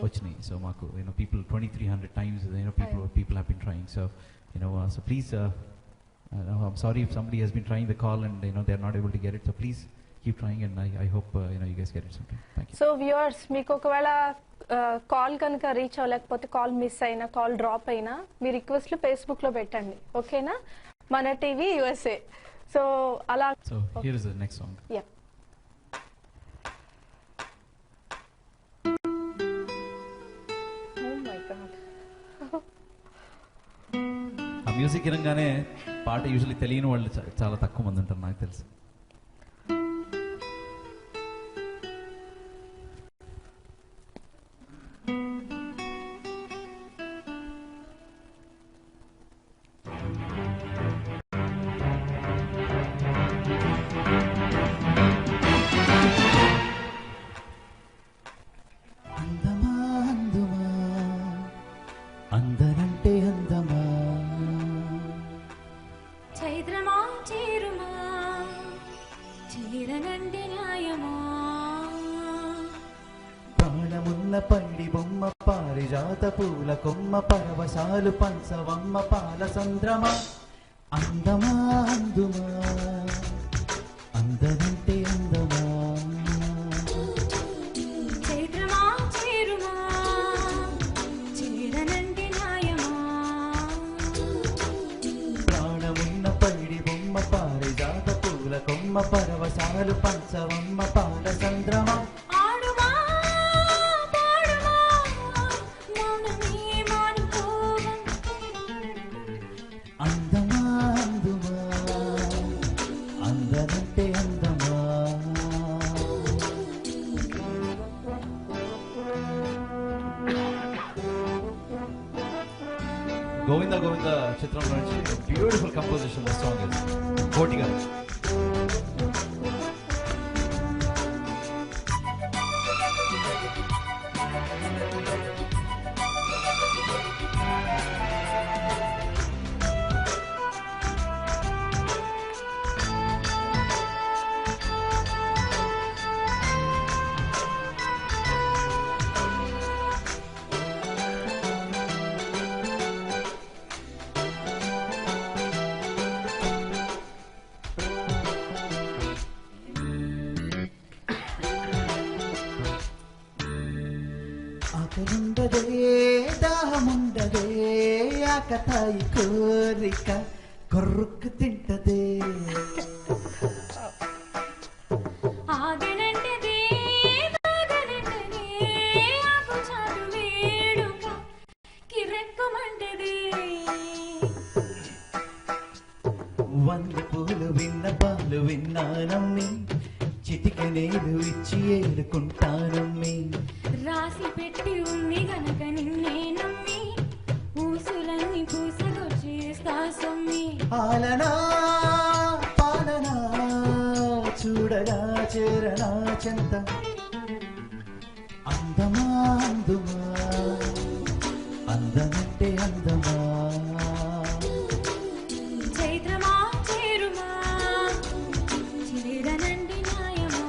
వచ్చినాయి. So మాకు people 2300 times people have been trying. So so please, I'm sorry if somebody has been trying the call and they are not able to get it. So please keep trying, and I hope you guys get it sometime. Thank you. So viewers, మీకు ఒకవేళ call కనుక reach అవ్వలేకపోతే, call miss అయినా, call drop అయినా, మీ రిక్వెస్ట్లు Facebook లో పెట్టండి, ఓకేనా? మన టీవీ USA. సో అలా. So here is the next song. Yeah. Oh my God. ఆ మ్యూజిక్ వినగానే పాట యూజువల్లీ తెలియని వాళ్ళు చాలా తక్కువ మంది ఉంటారు, నాకు తెలుసు. పారిజాత పూల కొమ్మ పరవశాలు పంచవమ్మ పాల సంద్రమ అందమా అందుమా అందనంటే అందమా చైత్రమా చేరుమా చీడనంటే న్యాయమా ప్రాణమున్న పైడి బొమ్మ పారిజాత పూల కొమ్మ పరవశాలు పంచవమ్మ పాల సంద్రమ అందమా అందుమా అందనంటే అందమా గోవింద గోవింద చిత్రంలో నుంచి బ్యూటిఫుల్ కంపోజిషన్ సాంగ్ ఇస్ కోటి గారు. ఆకలుండదే దాహముండదే ఆకతాయి కోరిక కొర్రుక్కు తింటదే ఆగనంటదే తాగనంటదే ఆకుచాటు వేడుక కిరెక్కుమంటదే వంద పూలు విన్న పాలు విన్నానమ్మి చిటిక నేలు ఇచ్చి ఏలుకుంటానమ్మి రాసి పెట్టి ఉంది గనక నిన్నే నమ్మి ఊసులన్నీ పూసగొచ్చేస్తా సొమ్మి ఆలనా పాలనా చూడగా చేరనా చెంత అందమా అందుమా అందనంటే అందమా చైత్రమా చేరుమా చీడనంటే న్యాయమా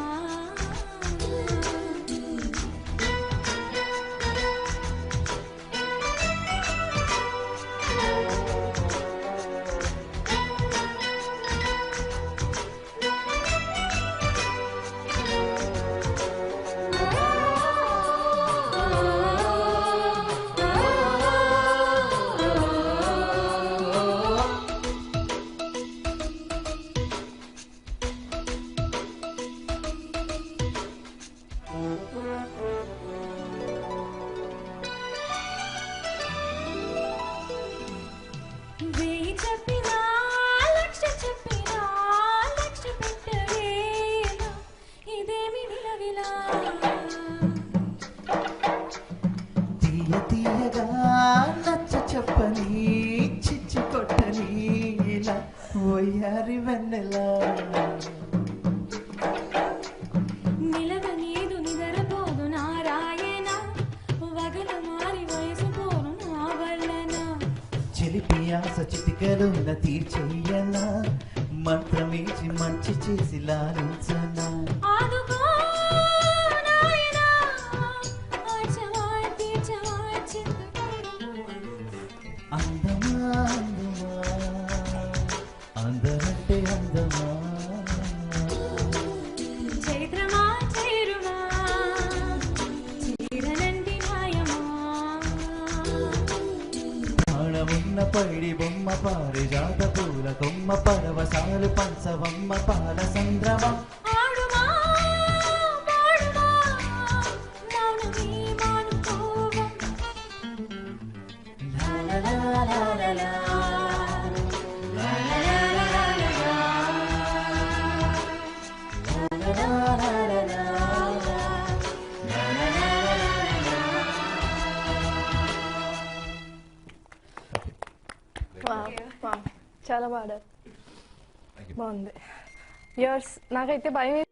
వేయి చెప్పినా లక్ష చెప్పినా లక్ష పెట్టవేలా ఇదేమి విలవిలా తీయ తీయగా నచ్చ చెప్పని చిచ్చు కొట్టని ఇలా వయ్యారి వెన్నెలా నిలవనీదు నిదరపోదు నారాయణ వగల మారి వయసు పోను నా వల్లన చెలిపి ఆశ చిటికలున్న తీర్చెయ్యనా మంత్రమేచి మంచి చేసి లాలించనా ఆదుకో నాయనా ఆచవా తీర్చవా చింత అందమా అందుమా అందనంటే అందమా చైత్రమా చేరుమా చీడనంటి న్యాయమా ప్రాణమున్న పైడి బొమ్మ పారిజాత పూల కొమ్మ పరవశాలు పంచవమ్మ పాల సంద్రమ ఆడుమా పాడుమా మౌనమే మానుకోవా లా లా లా లా లా లా చాలా బాగుంది. వ్యూవర్స్ నాకైతే భయం